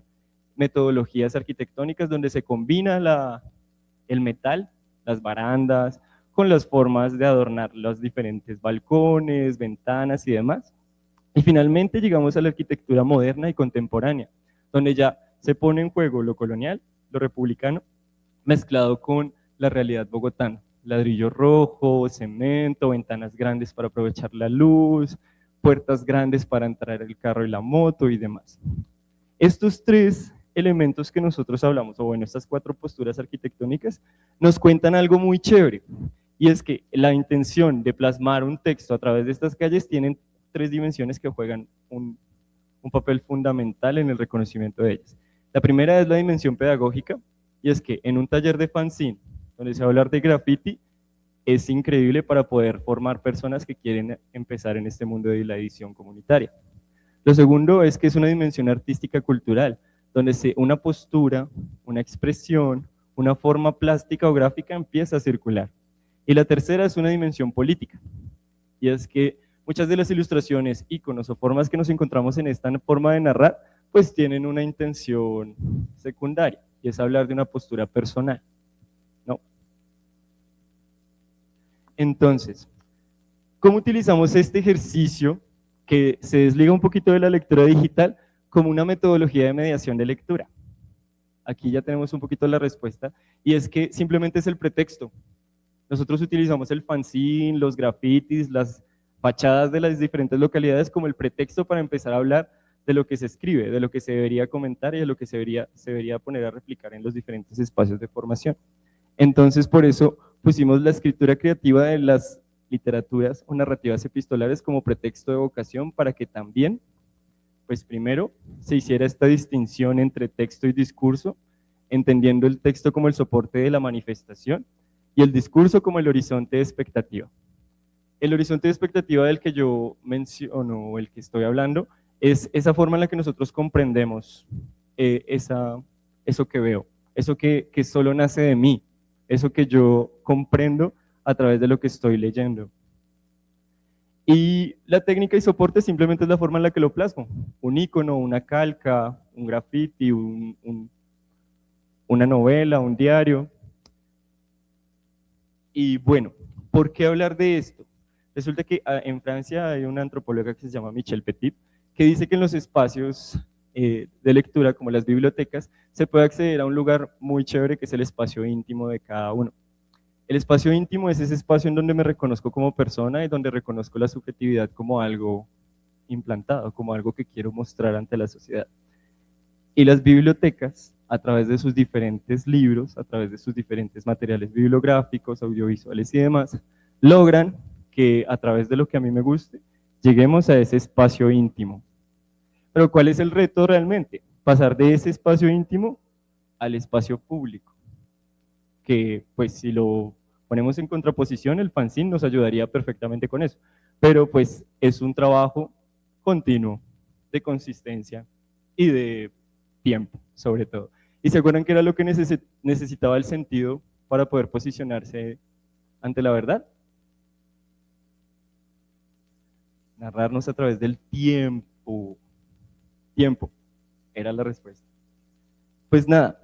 metodologías arquitectónicas donde se combina el metal, las barandas, con las formas de adornar los diferentes balcones, ventanas y demás. Y finalmente llegamos a la arquitectura moderna y contemporánea, donde ya se pone en juego lo colonial, lo republicano, mezclado con la realidad bogotana. Ladrillo rojo, cemento, ventanas grandes para aprovechar la luz, puertas grandes para entrar el carro y la moto y demás. Estos tres elementos que nosotros hablamos, o bueno, estas cuatro posturas arquitectónicas, nos cuentan algo muy chévere, y es que la intención de plasmar un texto a través de estas calles tienen tres dimensiones que juegan un papel fundamental en el reconocimiento de ellas. La primera es la dimensión pedagógica, y es que en un taller de fanzine, donde se va a hablar de graffiti, es increíble para poder formar personas que quieren empezar en este mundo de la edición comunitaria. Lo segundo es que es una dimensión artística cultural, donde una postura, una expresión, una forma plástica o gráfica empieza a circular. Y la tercera es una dimensión política, y es que muchas de las ilustraciones, íconos o formas que nos encontramos en esta forma de narrar, pues tienen una intención secundaria, y es hablar de una postura personal, ¿no? Entonces, ¿cómo utilizamos este ejercicio que se desliga un poquito de la lectura digital como una metodología de mediación de lectura? Aquí ya tenemos un poquito la respuesta, y es que simplemente es el pretexto. Nosotros utilizamos el fanzine, los grafitis, las fachadas de las diferentes localidades como el pretexto para empezar a hablar de lo que se escribe, de lo que se debería comentar y de lo que se debería poner a replicar en los diferentes espacios de formación. Entonces, por eso pusimos la escritura creativa de las literaturas o narrativas epistolares como pretexto de evocación, para que también, pues primero, se hiciera esta distinción entre texto y discurso, entendiendo el texto como el soporte de la manifestación y el discurso como el horizonte de expectativa. El horizonte de expectativa del que yo menciono, o el que estoy hablando, es esa forma en la que nosotros comprendemos eso que veo, eso que solo nace de mí, eso que yo comprendo a través de lo que estoy leyendo. Y la técnica y soporte simplemente es la forma en la que lo plasmo. Un icono, una calca, un graffiti, una novela, un diario. Y bueno, ¿por qué hablar de esto? Resulta que en Francia hay una antropóloga que se llama Michelle Petit, que dice que en los espacios de lectura, como las bibliotecas, se puede acceder a un lugar muy chévere que es el espacio íntimo de cada uno. El espacio íntimo es ese espacio en donde me reconozco como persona y donde reconozco la subjetividad como algo implantado, como algo que quiero mostrar ante la sociedad. Y las bibliotecas, a través de sus diferentes libros, a través de sus diferentes materiales bibliográficos, audiovisuales y demás, logran que a través de lo que a mí me guste, lleguemos a ese espacio íntimo. Pero ¿cuál es el reto realmente? Pasar de ese espacio íntimo al espacio público, que pues si lo ponemos en contraposición, el fanzine nos ayudaría perfectamente con eso, pero pues es un trabajo continuo, de consistencia y de tiempo, sobre todo. ¿Y se acuerdan que era lo que necesitaba el sentido para poder posicionarse ante la verdad? Narrarnos a través del tiempo. Tiempo, era la respuesta. Pues nada,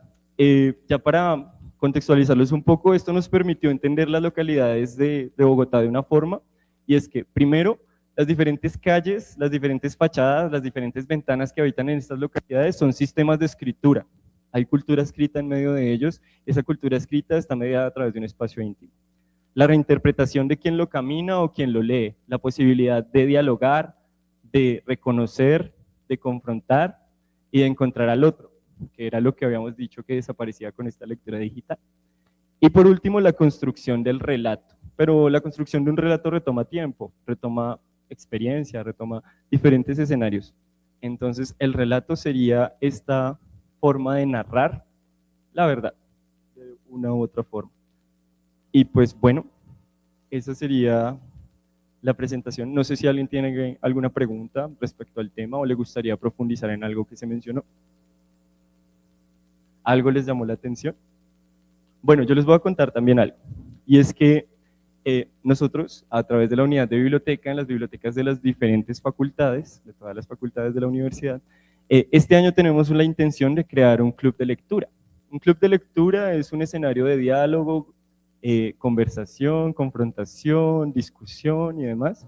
ya para contextualizarlos un poco, esto nos permitió entender las localidades de Bogotá de una forma, y es que primero, las diferentes calles, las diferentes fachadas, las diferentes ventanas que habitan en estas localidades son sistemas de escritura. Hay cultura escrita en medio de ellos, esa cultura escrita está mediada a través de un espacio íntimo. La reinterpretación de quien lo camina o quien lo lee, la posibilidad de dialogar, de reconocer, de confrontar y de encontrar al otro, que era lo que habíamos dicho que desaparecía con esta lectura digital. Y por último, la construcción del relato. Pero la construcción de un relato retoma tiempo, retoma experiencia, retoma diferentes escenarios. Entonces, el relato sería esta forma de narrar la verdad, de una u otra forma. Y pues bueno, esa sería la presentación. No sé si alguien tiene alguna pregunta respecto al tema o le gustaría profundizar en algo que se mencionó. ¿Algo les llamó la atención? Bueno, yo les voy a contar también algo, y es que nosotros, a través de la unidad de biblioteca, en las bibliotecas de las diferentes facultades, de todas las facultades de la universidad, este año tenemos la intención de crear un club de lectura. Un club de lectura es un escenario de diálogo, conversación, confrontación, discusión y demás,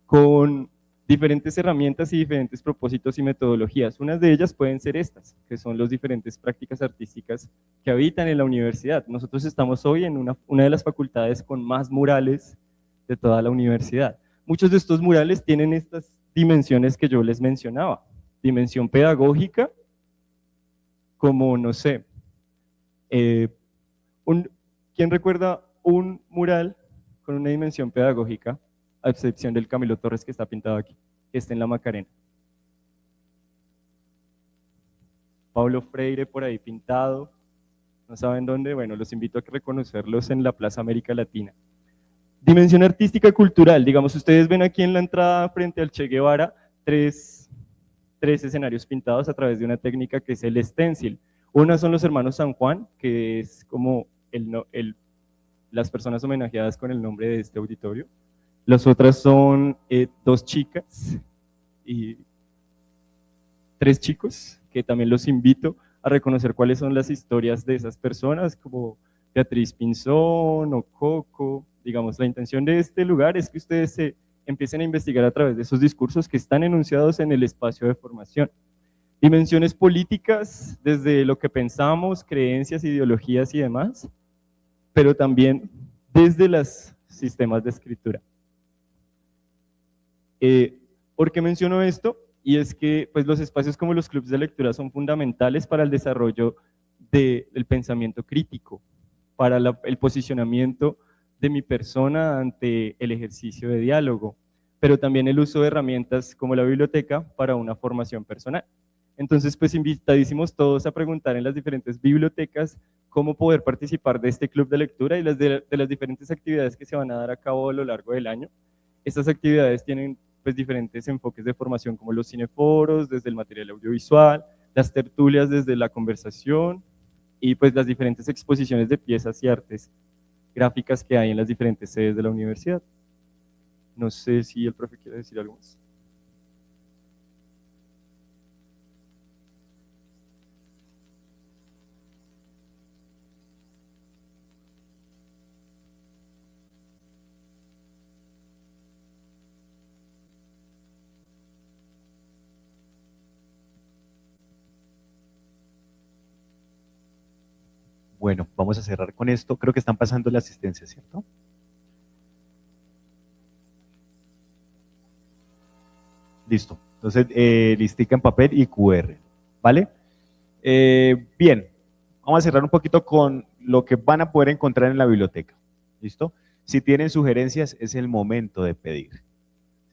con diferentes herramientas y diferentes propósitos y metodologías. Unas de ellas pueden ser estas, que son las diferentes prácticas artísticas que habitan en la universidad. Nosotros estamos hoy en una de las facultades con más murales de toda la universidad. Muchos de estos murales tienen estas dimensiones que yo les mencionaba. Dimensión pedagógica, como, no sé, ¿quién recuerda un mural con una dimensión pedagógica, a excepción del Camilo Torres que está pintado aquí, que está en la Macarena? Pablo Freire por ahí pintado, ¿no saben dónde? Bueno, los invito a reconocerlos en la Plaza América Latina. Dimensión artística cultural, digamos, ustedes ven aquí en la entrada frente al Che Guevara tres escenarios pintados a través de una técnica que es el stencil. Una son los hermanos San Juan, que es como las personas homenajeadas con el nombre de este auditorio. Las otras son dos chicas y tres chicos, que también los invito a reconocer cuáles son las historias de esas personas, como Beatriz Pinzón o Coco. Digamos, la intención de este lugar es que ustedes se empiecen a investigar a través de esos discursos que están enunciados en el espacio de formación. Dimensiones políticas, desde lo que pensamos, creencias, ideologías y demás, pero también desde los sistemas de escritura. ¿Por qué menciono esto? Y es que pues, los espacios como los clubes de lectura son fundamentales para el desarrollo del pensamiento crítico, para el posicionamiento de mi persona ante el ejercicio de diálogo, pero también el uso de herramientas como la biblioteca para una formación personal. Entonces, pues invitadísimos todos a preguntar en las diferentes bibliotecas cómo poder participar de este club de lectura y de las diferentes actividades que se van a dar a cabo a lo largo del año. Estas actividades tienen pues diferentes enfoques de formación como los cineforos, desde el material audiovisual, las tertulias desde la conversación y pues las diferentes exposiciones de piezas y artes gráficas que hay en las diferentes sedes de la universidad. No sé si el profe quiere decir algo más. Bueno, vamos a cerrar con esto. Creo que están pasando la asistencia, ¿cierto? Listo. Entonces, listica en papel y QR, ¿vale? Bien, vamos a cerrar un poquito con lo que van a poder encontrar en la biblioteca, ¿listo? Si tienen sugerencias, es el momento de pedir.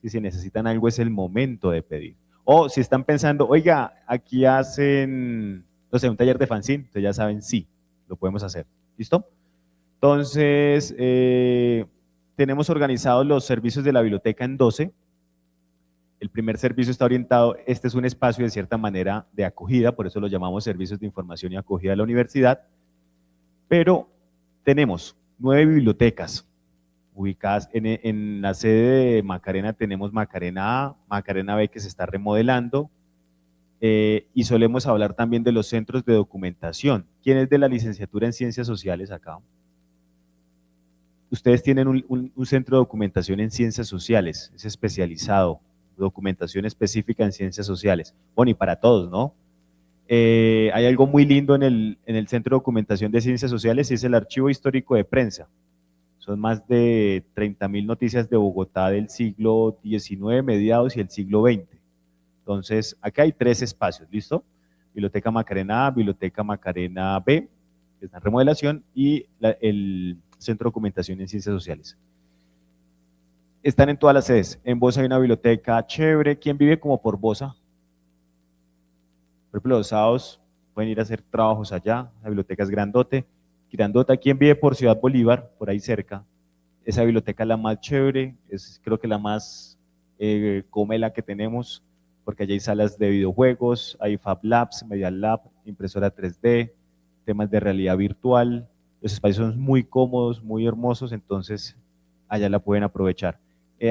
Si necesitan algo, es el momento de pedir. O si están pensando, oiga, aquí hacen, no sé, un taller de fanzine, ustedes ya saben, sí, lo podemos hacer, ¿listo? Entonces, tenemos organizados los servicios de la biblioteca en 12. El primer servicio está orientado, este es un espacio de cierta manera de acogida, por eso lo llamamos servicios de información y acogida de la universidad, pero tenemos 9 bibliotecas ubicadas en la sede de Macarena. Tenemos Macarena A, Macarena B que se está remodelando, y solemos hablar también de los centros de documentación. ¿Quién es de la licenciatura en Ciencias Sociales acá? Ustedes tienen un centro de documentación en Ciencias Sociales, es especializado, documentación específica en Ciencias Sociales. Bueno, y para todos, ¿no? Hay algo muy lindo en el Centro de Documentación de Ciencias Sociales y es el Archivo Histórico de Prensa. Son más de 30.000 noticias de Bogotá del siglo XIX, mediados, y el siglo XX. Entonces, acá hay 3 espacios, ¿listo? Biblioteca Macarena A, Biblioteca Macarena B, que está en remodelación, y el Centro de Documentación en Ciencias Sociales. Están en todas las sedes. En Bosa hay una biblioteca chévere. ¿Quién vive como por Bosa? Por ejemplo, los sábados pueden ir a hacer trabajos allá. La biblioteca es grandota. ¿Quién vive por Ciudad Bolívar, por ahí cerca? Esa biblioteca es la más chévere, es creo que la más comela que tenemos, porque allí hay salas de videojuegos, hay Fab Labs, Media Lab, impresora 3D, temas de realidad virtual. Los espacios son muy cómodos, muy hermosos, entonces allá la pueden aprovechar.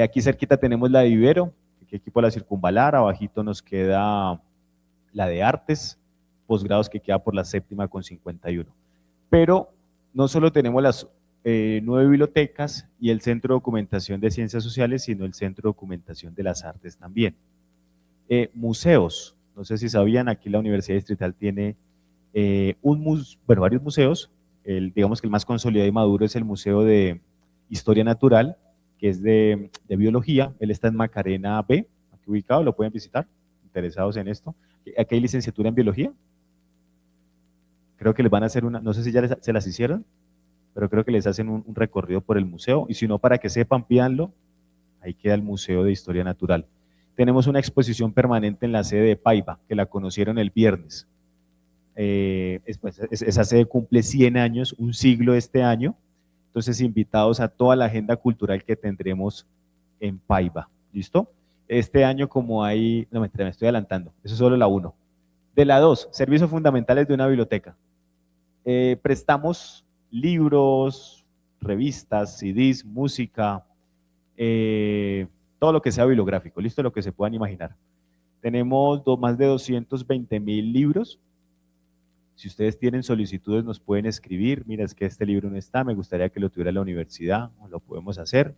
Aquí cerquita tenemos la de Ibero, que equipo la Circunvalar, abajito nos queda la de Artes, posgrados que queda por la séptima con 51. Pero no solo tenemos las 9 bibliotecas y el Centro de Documentación de Ciencias Sociales, sino el Centro de Documentación de las Artes también. Museos, no sé si sabían, aquí la Universidad Distrital tiene varios museos, digamos que el más consolidado y maduro es el Museo de Historia Natural, que es de biología, él está en Macarena B, aquí ubicado, lo pueden visitar, interesados en esto. Aquí hay licenciatura en biología, creo que les van a hacer una, no sé si ya se las hicieron, pero creo que les hacen un recorrido por el museo, y si no, para que sepan, pídanlo, ahí queda el Museo de Historia Natural. Tenemos una exposición permanente en la sede de Paiva, que la conocieron el viernes. Esa sede cumple 100 años, un siglo este año, entonces invitados a toda la agenda cultural que tendremos en Paiva, ¿listo? Este año como hay, no me estoy adelantando, eso es solo la 1. De la 2, servicios fundamentales de una biblioteca. Prestamos libros, revistas, CDs, música, todo lo que sea bibliográfico, listo, lo que se puedan imaginar. Tenemos más de 220,000 libros. Si ustedes tienen solicitudes nos pueden escribir, mira, es que este libro no está, me gustaría que lo tuviera la universidad, lo podemos hacer,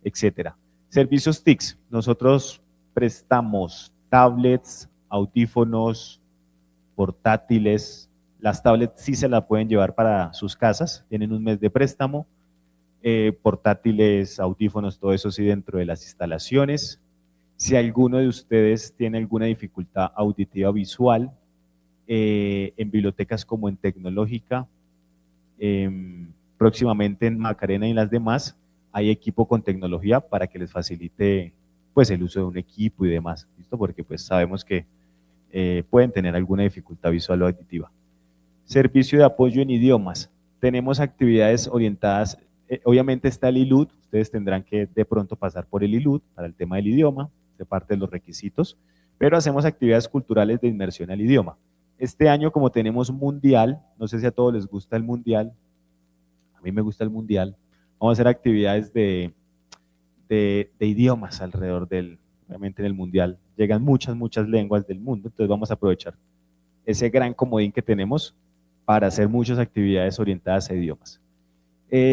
etcétera. Servicios TICs, nosotros prestamos tablets, audífonos, portátiles. Las tablets sí se las pueden llevar para sus casas, tienen un mes de préstamo. Portátiles, audífonos, todo eso sí dentro de las instalaciones. Si alguno de ustedes tiene alguna dificultad auditiva visual, en bibliotecas como en Tecnológica, próximamente en Macarena y en las demás, hay equipo con tecnología para que les facilite pues el uso de un equipo y demás, ¿listo? Porque pues sabemos que pueden tener alguna dificultad visual o auditiva. Servicio de apoyo en idiomas. Tenemos actividades orientadas, obviamente está el ILUD, ustedes tendrán que de pronto pasar por el ILUD para el tema del idioma, de parte de los requisitos, pero hacemos actividades culturales de inmersión al idioma. Este año, como tenemos mundial, no sé si a todos les gusta el mundial, a mí me gusta el mundial, vamos a hacer actividades de idiomas alrededor obviamente en el mundial. Llegan muchas lenguas del mundo, entonces vamos a aprovechar ese gran comodín que tenemos para hacer muchas actividades orientadas a idiomas.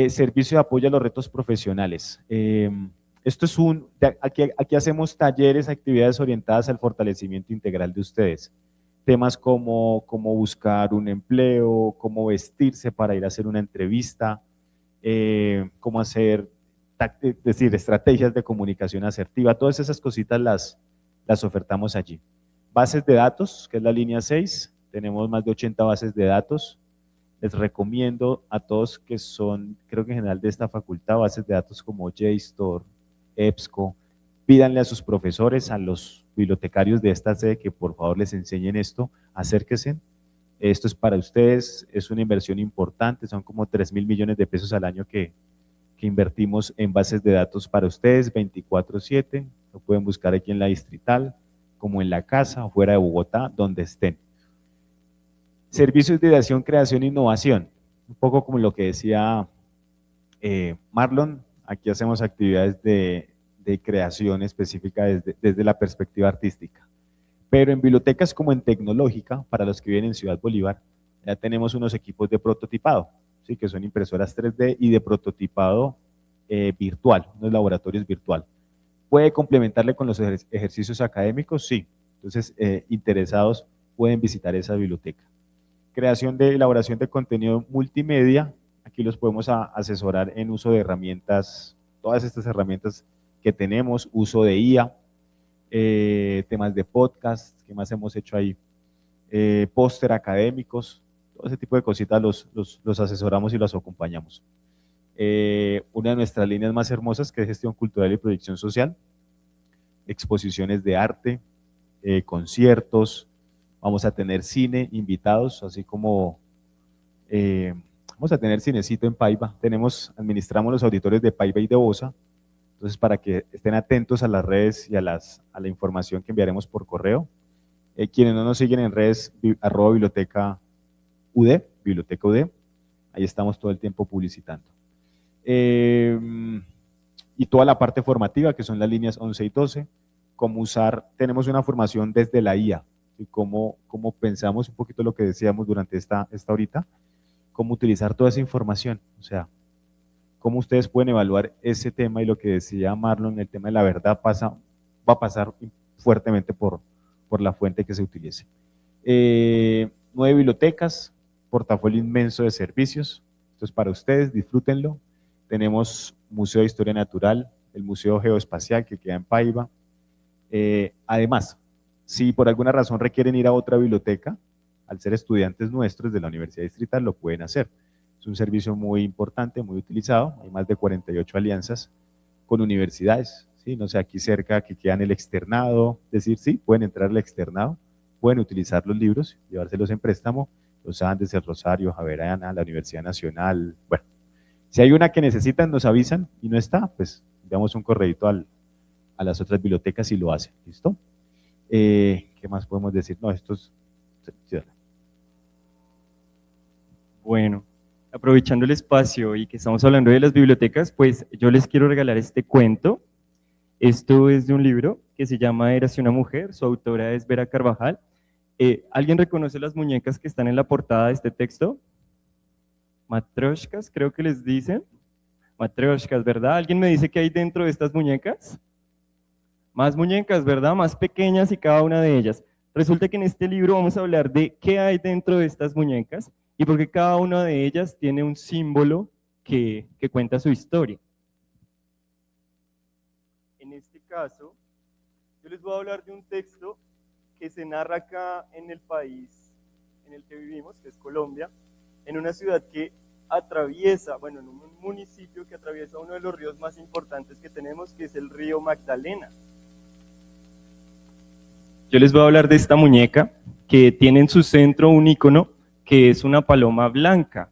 Servicio de apoyo a los retos profesionales. Esto es aquí hacemos talleres, actividades orientadas al fortalecimiento integral de ustedes. Temas como cómo buscar un empleo, cómo vestirse para ir a hacer una entrevista, cómo hacer, es decir, estrategias de comunicación asertiva, todas esas cositas las ofertamos allí. Bases de datos, que es la línea 6, tenemos más de 80 bases de datos. Les recomiendo a todos que son, creo que en general de esta facultad, bases de datos como JSTOR, EBSCO, pídanle a sus profesores, a los bibliotecarios de esta sede que por favor les enseñen esto, acérquense. Esto es para ustedes, es una inversión importante, son como 3.000 millones de pesos al año que invertimos en bases de datos para ustedes, 24/7, lo pueden buscar aquí en la Distrital, como en la casa o fuera de Bogotá, donde estén. Servicios de ideación, creación e innovación, un poco como lo que decía Marlon, aquí hacemos actividades de creación específica desde la perspectiva artística. Pero en bibliotecas como en Tecnológica, para los que viven en Ciudad Bolívar, ya tenemos unos equipos de prototipado, ¿sí? Que son impresoras 3D y de prototipado virtual, unos laboratorios virtual. ¿Puede complementarle con los ejercicios académicos? Sí. Entonces, interesados pueden visitar esa biblioteca. Creación de elaboración de contenido multimedia, aquí los podemos asesorar en uso de herramientas, todas estas herramientas que tenemos, uso de IA, temas de podcast, ¿qué más hemos hecho ahí? Póster académicos, todo ese tipo de cositas los asesoramos y los acompañamos. Una de nuestras líneas más hermosas que es gestión cultural y proyección social, exposiciones de arte, conciertos, vamos a tener cine, invitados, así como Vamos a tener cinecito en Paiva, administramos los auditores de Paiva y de Bosa, entonces para que estén atentos a las redes y a la información que enviaremos por correo. Quienes no nos siguen en redes, @biblioteca UD, Biblioteca UD, ahí estamos todo el tiempo publicitando. Y toda la parte formativa, que son las líneas 11 y 12, cómo usar, tenemos una formación desde la IA, y cómo pensamos un poquito lo que decíamos durante esta horita, cómo utilizar toda esa información, o sea, cómo ustedes pueden evaluar ese tema, y lo que decía Marlon, el tema de la verdad va a pasar fuertemente por la fuente que se utilice. 9 bibliotecas, portafolio inmenso de servicios, esto es para ustedes, disfrútenlo. Tenemos Museo de Historia Natural, el Museo Geoespacial que queda en Paiva. Además, si por alguna razón requieren ir a otra biblioteca, al ser estudiantes nuestros de la Universidad Distrital, lo pueden hacer. Es un servicio muy importante, muy utilizado. Hay más de 48 alianzas con universidades, ¿sí? No sé, aquí cerca que quedan el externado, es decir, sí, pueden entrar al externado, pueden utilizar los libros, llevárselos en préstamo, los Andes, el Rosario, Javeriana, la Universidad Nacional. Bueno, si hay una que necesitan, nos avisan y no está, pues enviamos un correíto a las otras bibliotecas y lo hacen. ¿Listo? ¿Qué más podemos decir? No, esto es... Bueno, aprovechando el espacio y que estamos hablando de las bibliotecas, pues yo les quiero regalar este cuento. Esto es de un libro que se llama Érase una mujer, su autora es Vera Carvajal. ¿Alguien reconoce las muñecas que están en la portada de este texto? Matryoshkas, creo que les dicen. Matryoshkas, ¿verdad? ¿Alguien me dice qué hay dentro de estas muñecas? Más muñecas, ¿verdad? Más pequeñas y cada una de ellas. Resulta que en este libro vamos a hablar de qué hay dentro de estas muñecas y porque cada una de ellas tiene un símbolo que cuenta su historia. En este caso, yo les voy a hablar de un texto que se narra acá en el país en el que vivimos, que es Colombia, en una ciudad que atraviesa, bueno, en un municipio que atraviesa uno de los ríos más importantes que tenemos, que es el río Magdalena. Yo les voy a hablar de esta muñeca que tiene en su centro un icono que es una paloma blanca.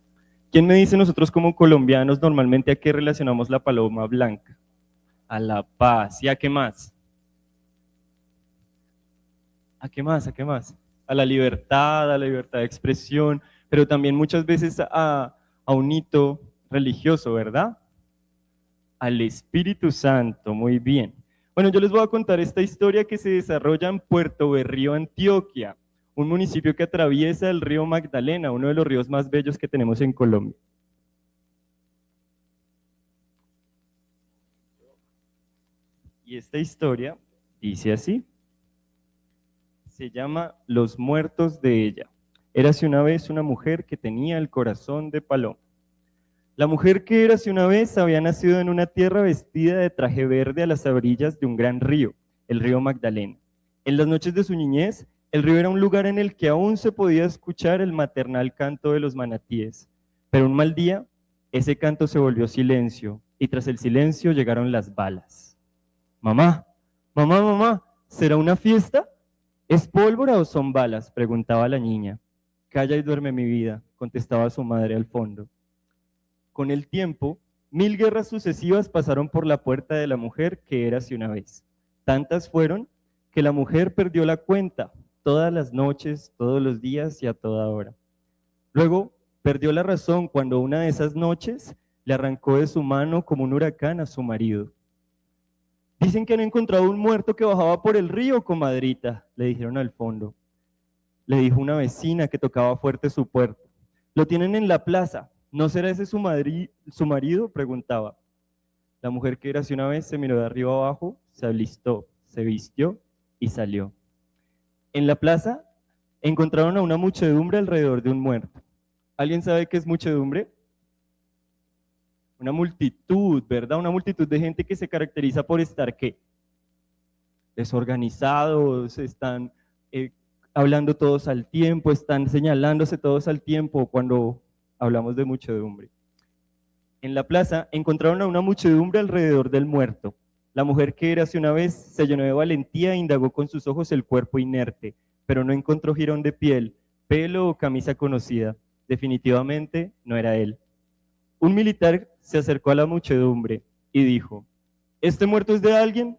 ¿Quién me dice nosotros como colombianos normalmente a qué relacionamos la paloma blanca? A la paz. ¿Y a qué más? ¿A qué más? ¿A qué más? A la libertad de expresión, pero también muchas veces a un hito religioso, ¿verdad? Al Espíritu Santo, muy bien. Bueno, yo les voy a contar esta historia que se desarrolla en Puerto Berrío, Antioquia, un municipio que atraviesa el río Magdalena, uno de los ríos más bellos que tenemos en Colombia. Y esta historia dice así, se llama Los muertos de ella. Érase una vez una mujer que tenía el corazón de paloma. La mujer que érase una vez había nacido en una tierra vestida de traje verde a las orillas de un gran río, el río Magdalena. En las noches de su niñez, el río era un lugar en el que aún se podía escuchar el maternal canto de los manatíes. Pero un mal día, ese canto se volvió silencio, y tras el silencio llegaron las balas. Mamá, mamá, mamá, ¿será una fiesta? ¿Es pólvora o son balas?, preguntaba la niña. Calla y duerme mi vida, contestaba su madre al fondo. Con el tiempo, 1000 guerras sucesivas pasaron por la puerta de la mujer que érase una vez. Tantas fueron que la mujer perdió la cuenta, todas las noches, todos los días y a toda hora. Luego, perdió la razón cuando una de esas noches le arrancó de su mano como un huracán a su marido. Dicen que han encontrado un muerto que bajaba por el río, comadrita, le dijeron al fondo. Le dijo una vecina que tocaba fuerte su puerta. Lo tienen en la plaza. ¿No será ese su marido?, preguntaba. La mujer que érase una vez se miró de arriba abajo, se alistó, se vistió y salió. En la plaza encontraron a una muchedumbre alrededor de un muerto. ¿Alguien sabe qué es muchedumbre? Una multitud, ¿verdad? Una multitud de gente que se caracteriza por estar, ¿qué? Desorganizados, están hablando todos al tiempo, están señalándose todos al tiempo cuando hablamos de muchedumbre. En la plaza encontraron a una muchedumbre alrededor del muerto. La mujer que érase una vez se llenó de valentía e indagó con sus ojos el cuerpo inerte, pero no encontró jirón de piel, pelo o camisa conocida. Definitivamente no era él. Un militar se acercó a la muchedumbre y dijo: ¿este muerto es de alguien?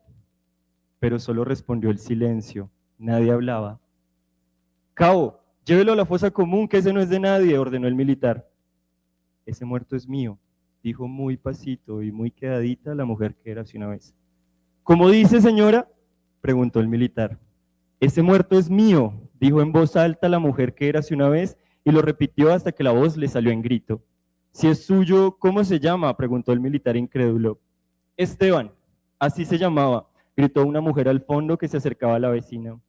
Pero solo respondió el silencio. Nadie hablaba. Cabo, llévelo a la fosa común, que ese no es de nadie, ordenó el militar. Ese muerto es mío, dijo muy pasito y muy quedadita la mujer que era hace una vez. ¿Cómo dice, señora?, preguntó el militar. Ese muerto es mío, dijo en voz alta la mujer que era hace una vez y lo repitió hasta que la voz le salió en grito. Si es suyo, ¿cómo se llama?, preguntó el militar incrédulo. Esteban, así se llamaba, gritó una mujer al fondo que se acercaba a la vecina.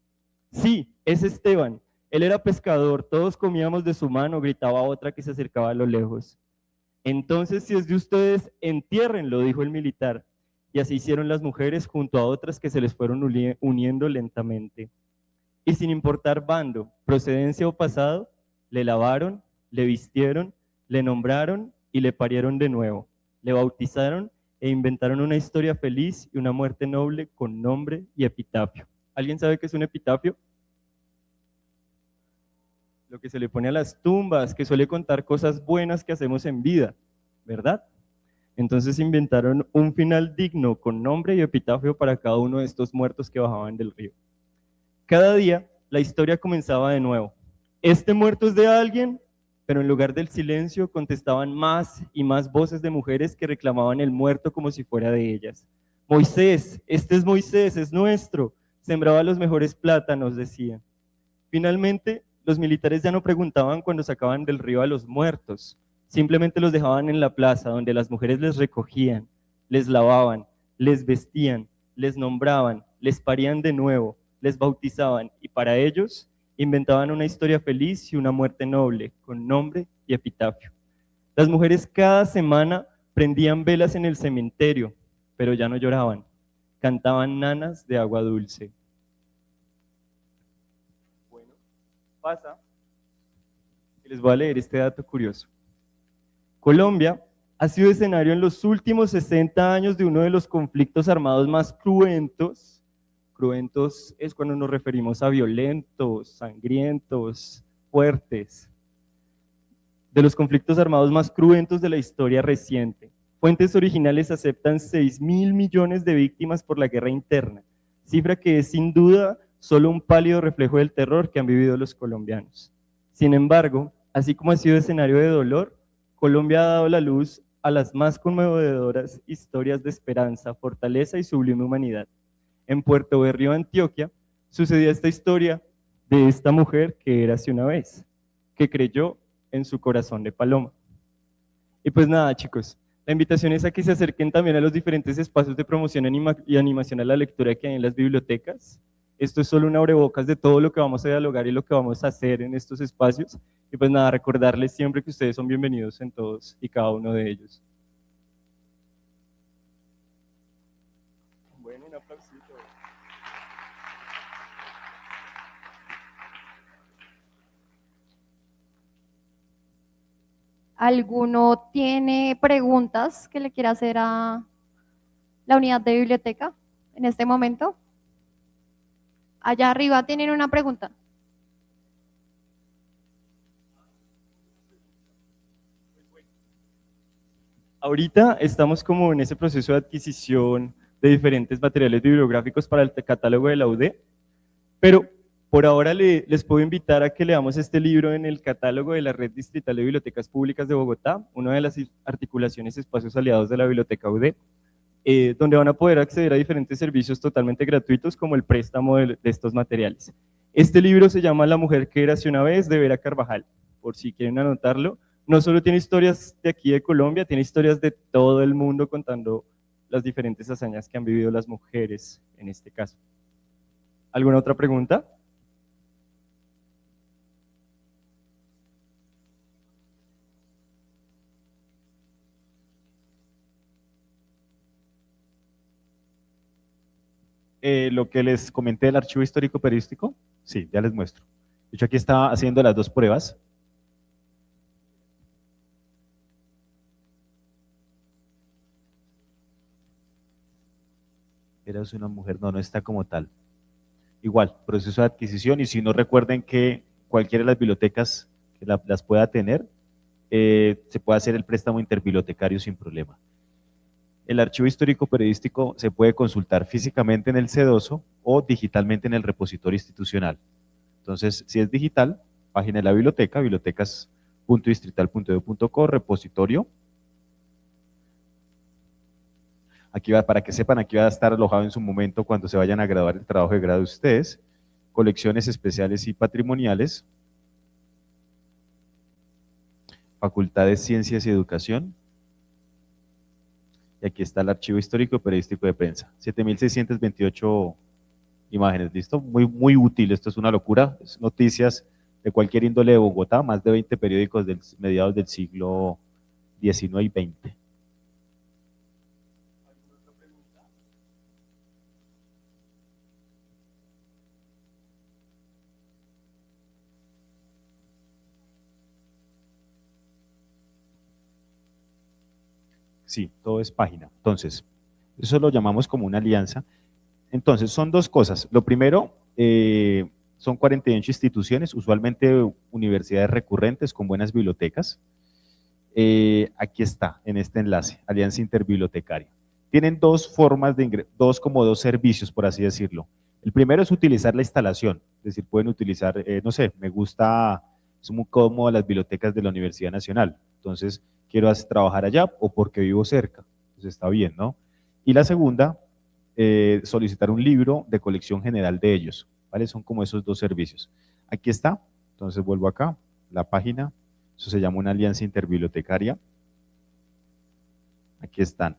Sí, es Esteban. Él era pescador, todos comíamos de su mano, gritaba otra que se acercaba a lo lejos. Entonces, si es de ustedes, entiérrenlo, dijo el militar. Y así hicieron las mujeres junto a otras que se les fueron uniendo lentamente. Y sin importar bando, procedencia o pasado, le lavaron, le vistieron, le nombraron y le parieron de nuevo. Le bautizaron e inventaron una historia feliz y una muerte noble con nombre y epitafio. ¿Alguien sabe qué es un epitafio? Lo que se le pone a las tumbas, que suele contar cosas buenas que hacemos en vida, ¿verdad? Entonces inventaron un final digno con nombre y epitafio para cada uno de estos muertos que bajaban del río. Cada día la historia comenzaba de nuevo. ¿Este muerto es de alguien? Pero en lugar del silencio contestaban más y más voces de mujeres que reclamaban el muerto como si fuera de ellas. Moisés, este es Moisés, es nuestro. Sembraba los mejores plátanos, decían. Finalmente, los militares ya no preguntaban cuando sacaban del río a los muertos. Simplemente los dejaban en la plaza, donde las mujeres les recogían, les lavaban, les vestían, les nombraban, les parían de nuevo, les bautizaban y para ellos inventaban una historia feliz y una muerte noble, con nombre y epitafio. Las mujeres cada semana prendían velas en el cementerio, pero ya no lloraban, cantaban nanas de agua dulce. Bueno, pasa que les voy a leer este dato curioso. Colombia ha sido escenario en los últimos 60 años de uno de los conflictos armados más cruentos. Cruentos es cuando nos referimos a violentos, sangrientos, fuertes. De los conflictos armados más cruentos de la historia reciente. Fuentes originales aceptan 6.000 millones de víctimas por la guerra interna, cifra que es sin duda solo un pálido reflejo del terror que han vivido los colombianos. Sin embargo, así como ha sido escenario de dolor, Colombia ha dado la luz a las más conmovedoras historias de esperanza, fortaleza y sublime humanidad. En Puerto Berrío, Antioquia, sucedía esta historia de esta mujer que era hace una vez, que creyó en su corazón de paloma. Y pues nada, chicos, la invitación es a que se acerquen también a los diferentes espacios de promoción y animación a la lectura que hay en las bibliotecas. Esto es solo un abrebocas de todo lo que vamos a dialogar y lo que vamos a hacer en estos espacios. Y pues nada, recordarles siempre que ustedes son bienvenidos en todos y cada uno de ellos. Bueno, un aplausito. ¿Alguno tiene preguntas que le quiera hacer a la unidad de biblioteca en este momento? Allá arriba tienen una pregunta. Ahorita estamos como en ese proceso de adquisición de diferentes materiales bibliográficos para el catálogo de la UD, pero por ahora les puedo invitar a que leamos este libro en el catálogo de la Red Distrital de Bibliotecas Públicas de Bogotá, una de las articulaciones espacios aliados de la Biblioteca UD, donde van a poder acceder a diferentes servicios totalmente gratuitos como el préstamo de estos materiales. Este libro se llama La mujer que era hace una vez, de Vera Carvajal, por si quieren anotarlo. No solo tiene historias de aquí de Colombia, tiene historias de todo el mundo contando las diferentes hazañas que han vivido las mujeres en este caso. ¿Alguna otra pregunta? Lo que les comenté del archivo histórico periodístico, sí, ya les muestro. De hecho, aquí estaba haciendo las dos pruebas. Eras una mujer, no está como tal. Igual, proceso de adquisición, y si no recuerden que cualquiera de las bibliotecas que las pueda tener, se puede hacer el préstamo interbibliotecario sin problema. El archivo histórico periodístico se puede consultar físicamente en el sedoso o digitalmente en el repositorio institucional. Entonces, si es digital, página de la biblioteca, bibliotecas.distrital.edu.co, repositorio. Aquí va, para que sepan, aquí va a estar alojado en su momento cuando se vayan a graduar el trabajo de grado de ustedes. Colecciones especiales y patrimoniales. Facultad de Ciencias y Educación. Y aquí está el archivo histórico periodístico de prensa. 7.628 imágenes, ¿listo? Muy, muy útil, esto es una locura. Es noticias de cualquier índole de Bogotá, más de 20 periódicos de mediados del siglo XIX y XX. Sí, todo es página. Entonces, eso lo llamamos como una alianza. Entonces, son dos cosas. Lo primero, son 48 instituciones, usualmente universidades recurrentes con buenas bibliotecas. Aquí está, en este enlace, Alianza Interbibliotecaria. Tienen dos formas de ingreso, dos servicios, por así decirlo. El primero es utilizar la instalación, es decir, pueden utilizar, no sé, me gusta, es muy cómodo las bibliotecas de la Universidad Nacional, entonces quiero trabajar allá o porque vivo cerca, pues está bien, ¿no? Y la segunda, solicitar un libro de colección general de ellos, ¿vale? Son como esos dos servicios. Aquí está, entonces vuelvo acá, la página, eso se llama una alianza interbibliotecaria. Aquí están.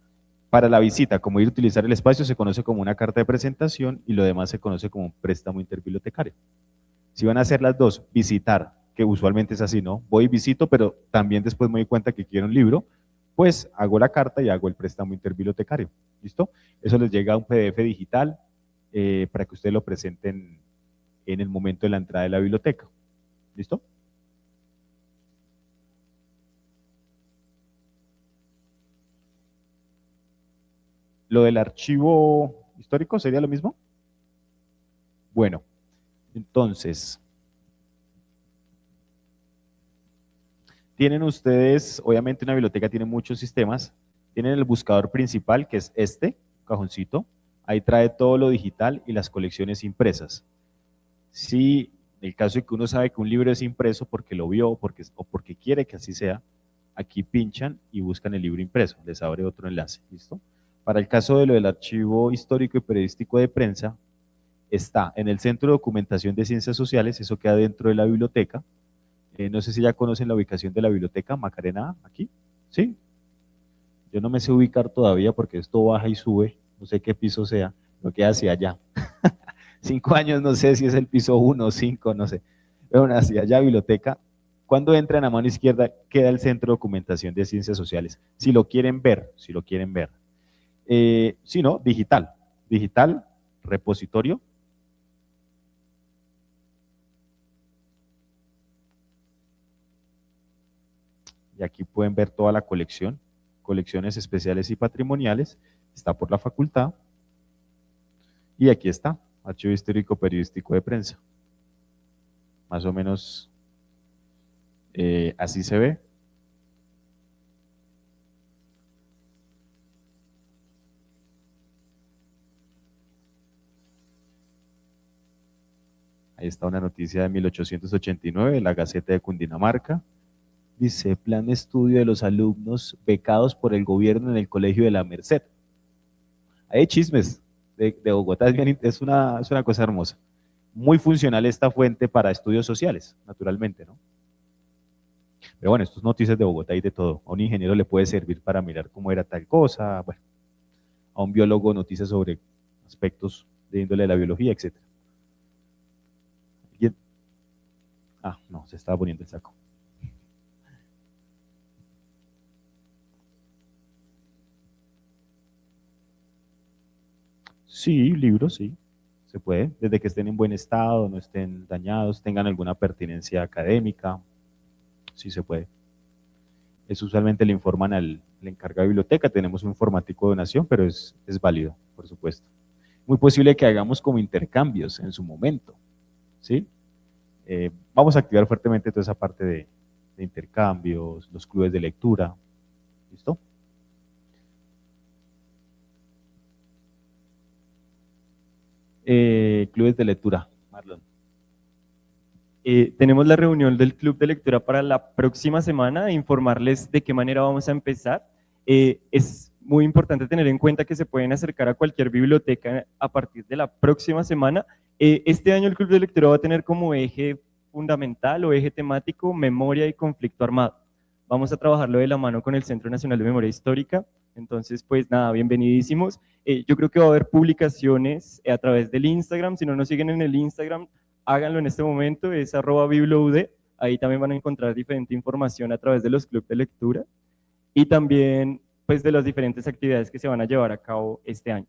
Para la visita, como ir a utilizar el espacio, se conoce como una carta de presentación y lo demás se conoce como un préstamo interbibliotecario. Si van a hacer las dos, visitar, que usualmente es así, ¿no? Voy y visito, pero también después me doy cuenta que quiero un libro, pues hago la carta y hago el préstamo interbibliotecario. ¿Listo? Eso les llega a un PDF digital para que ustedes lo presenten en el momento de la entrada de la biblioteca. ¿Listo? ¿Lo del archivo histórico sería lo mismo? Bueno, entonces, tienen ustedes, obviamente una biblioteca tiene muchos sistemas, tienen el buscador principal, que es este cajoncito, ahí trae todo lo digital y las colecciones impresas. Si en el caso de que uno sabe que un libro es impreso porque lo vio o porque quiere que así sea, aquí pinchan y buscan el libro impreso, les abre otro enlace, ¿listo? Para el caso de lo del archivo histórico y periodístico de prensa, está en el Centro de Documentación de Ciencias Sociales, eso queda dentro de la biblioteca. No sé si ya conocen la ubicación de la biblioteca, Macarena, aquí, ¿sí? Yo no me sé ubicar todavía porque esto baja y sube, no sé qué piso sea, lo que hacia allá. 5 años, no sé si es el piso 1 o 5, no sé. Pero bueno, hacia allá, biblioteca. Cuando entran a mano izquierda, queda el Centro de Documentación de Ciencias Sociales. Si lo quieren ver, si lo quieren ver. Si no, digital, repositorio. Y aquí pueden ver toda la colección, colecciones especiales y patrimoniales, está por la facultad. Y aquí está, archivo histórico periodístico de prensa. Más o menos así se ve. Ahí está una noticia de 1889 de la Gaceta de Cundinamarca. Dice, plan de estudio de los alumnos becados por el gobierno en el Colegio de la Merced. Hay chismes de Bogotá, es una cosa hermosa. Muy funcional esta fuente para estudios sociales, naturalmente, ¿no? Pero bueno, esto es noticias de Bogotá y de todo. A un ingeniero le puede servir para mirar cómo era tal cosa, bueno, a un biólogo noticias sobre aspectos de índole de la biología, etc. Ah, no, se estaba poniendo el saco. Sí, libros, sí, se puede, desde que estén en buen estado, no estén dañados, tengan alguna pertinencia académica, sí se puede. Eso usualmente le informan al encargado de biblioteca, tenemos un informático de donación, pero es válido, por supuesto. Muy posible que hagamos como intercambios en su momento, ¿sí? Vamos a activar fuertemente toda esa parte de intercambios, los clubes de lectura. ¿Listo? Clubes de lectura, Marlon. Tenemos la reunión del club de lectura para la próxima semana, informarles de qué manera vamos a empezar. Es muy importante tener en cuenta que se pueden acercar a cualquier biblioteca a partir de la próxima semana. Este año el club de lectura va a tener como eje fundamental o eje temático memoria y conflicto armado. Vamos a trabajarlo de la mano con el Centro Nacional de Memoria Histórica. Entonces, pues nada, bienvenidísimos. Yo creo que va a haber publicaciones a través del Instagram. Si no nos siguen en el Instagram, háganlo en este momento, es @bibloud. Ahí también van a encontrar diferente información a través de los clubes de lectura y también pues de las diferentes actividades que se van a llevar a cabo este año.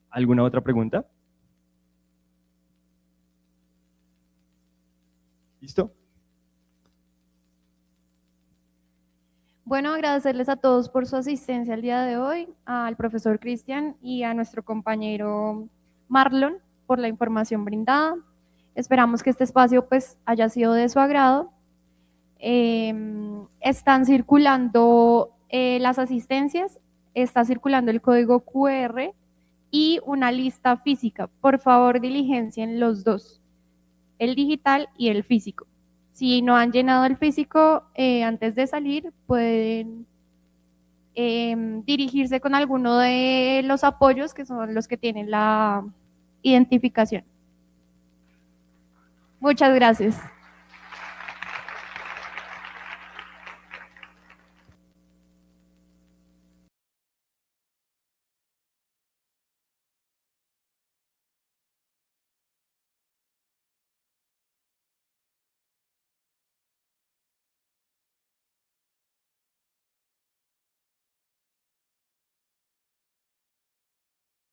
¿Alguna otra pregunta? ¿Listo? Bueno, agradecerles a todos por su asistencia el día de hoy, al profesor Cristian y a nuestro compañero Marlon por la información brindada. Esperamos que este espacio pues haya sido de su agrado. Están circulando las asistencias, está circulando el código QR y una lista física. Por favor, diligencien los dos, el digital y el físico. Si no han llenado el físico antes de salir, pueden dirigirse con alguno de los apoyos que son los que tienen la identificación. Muchas gracias.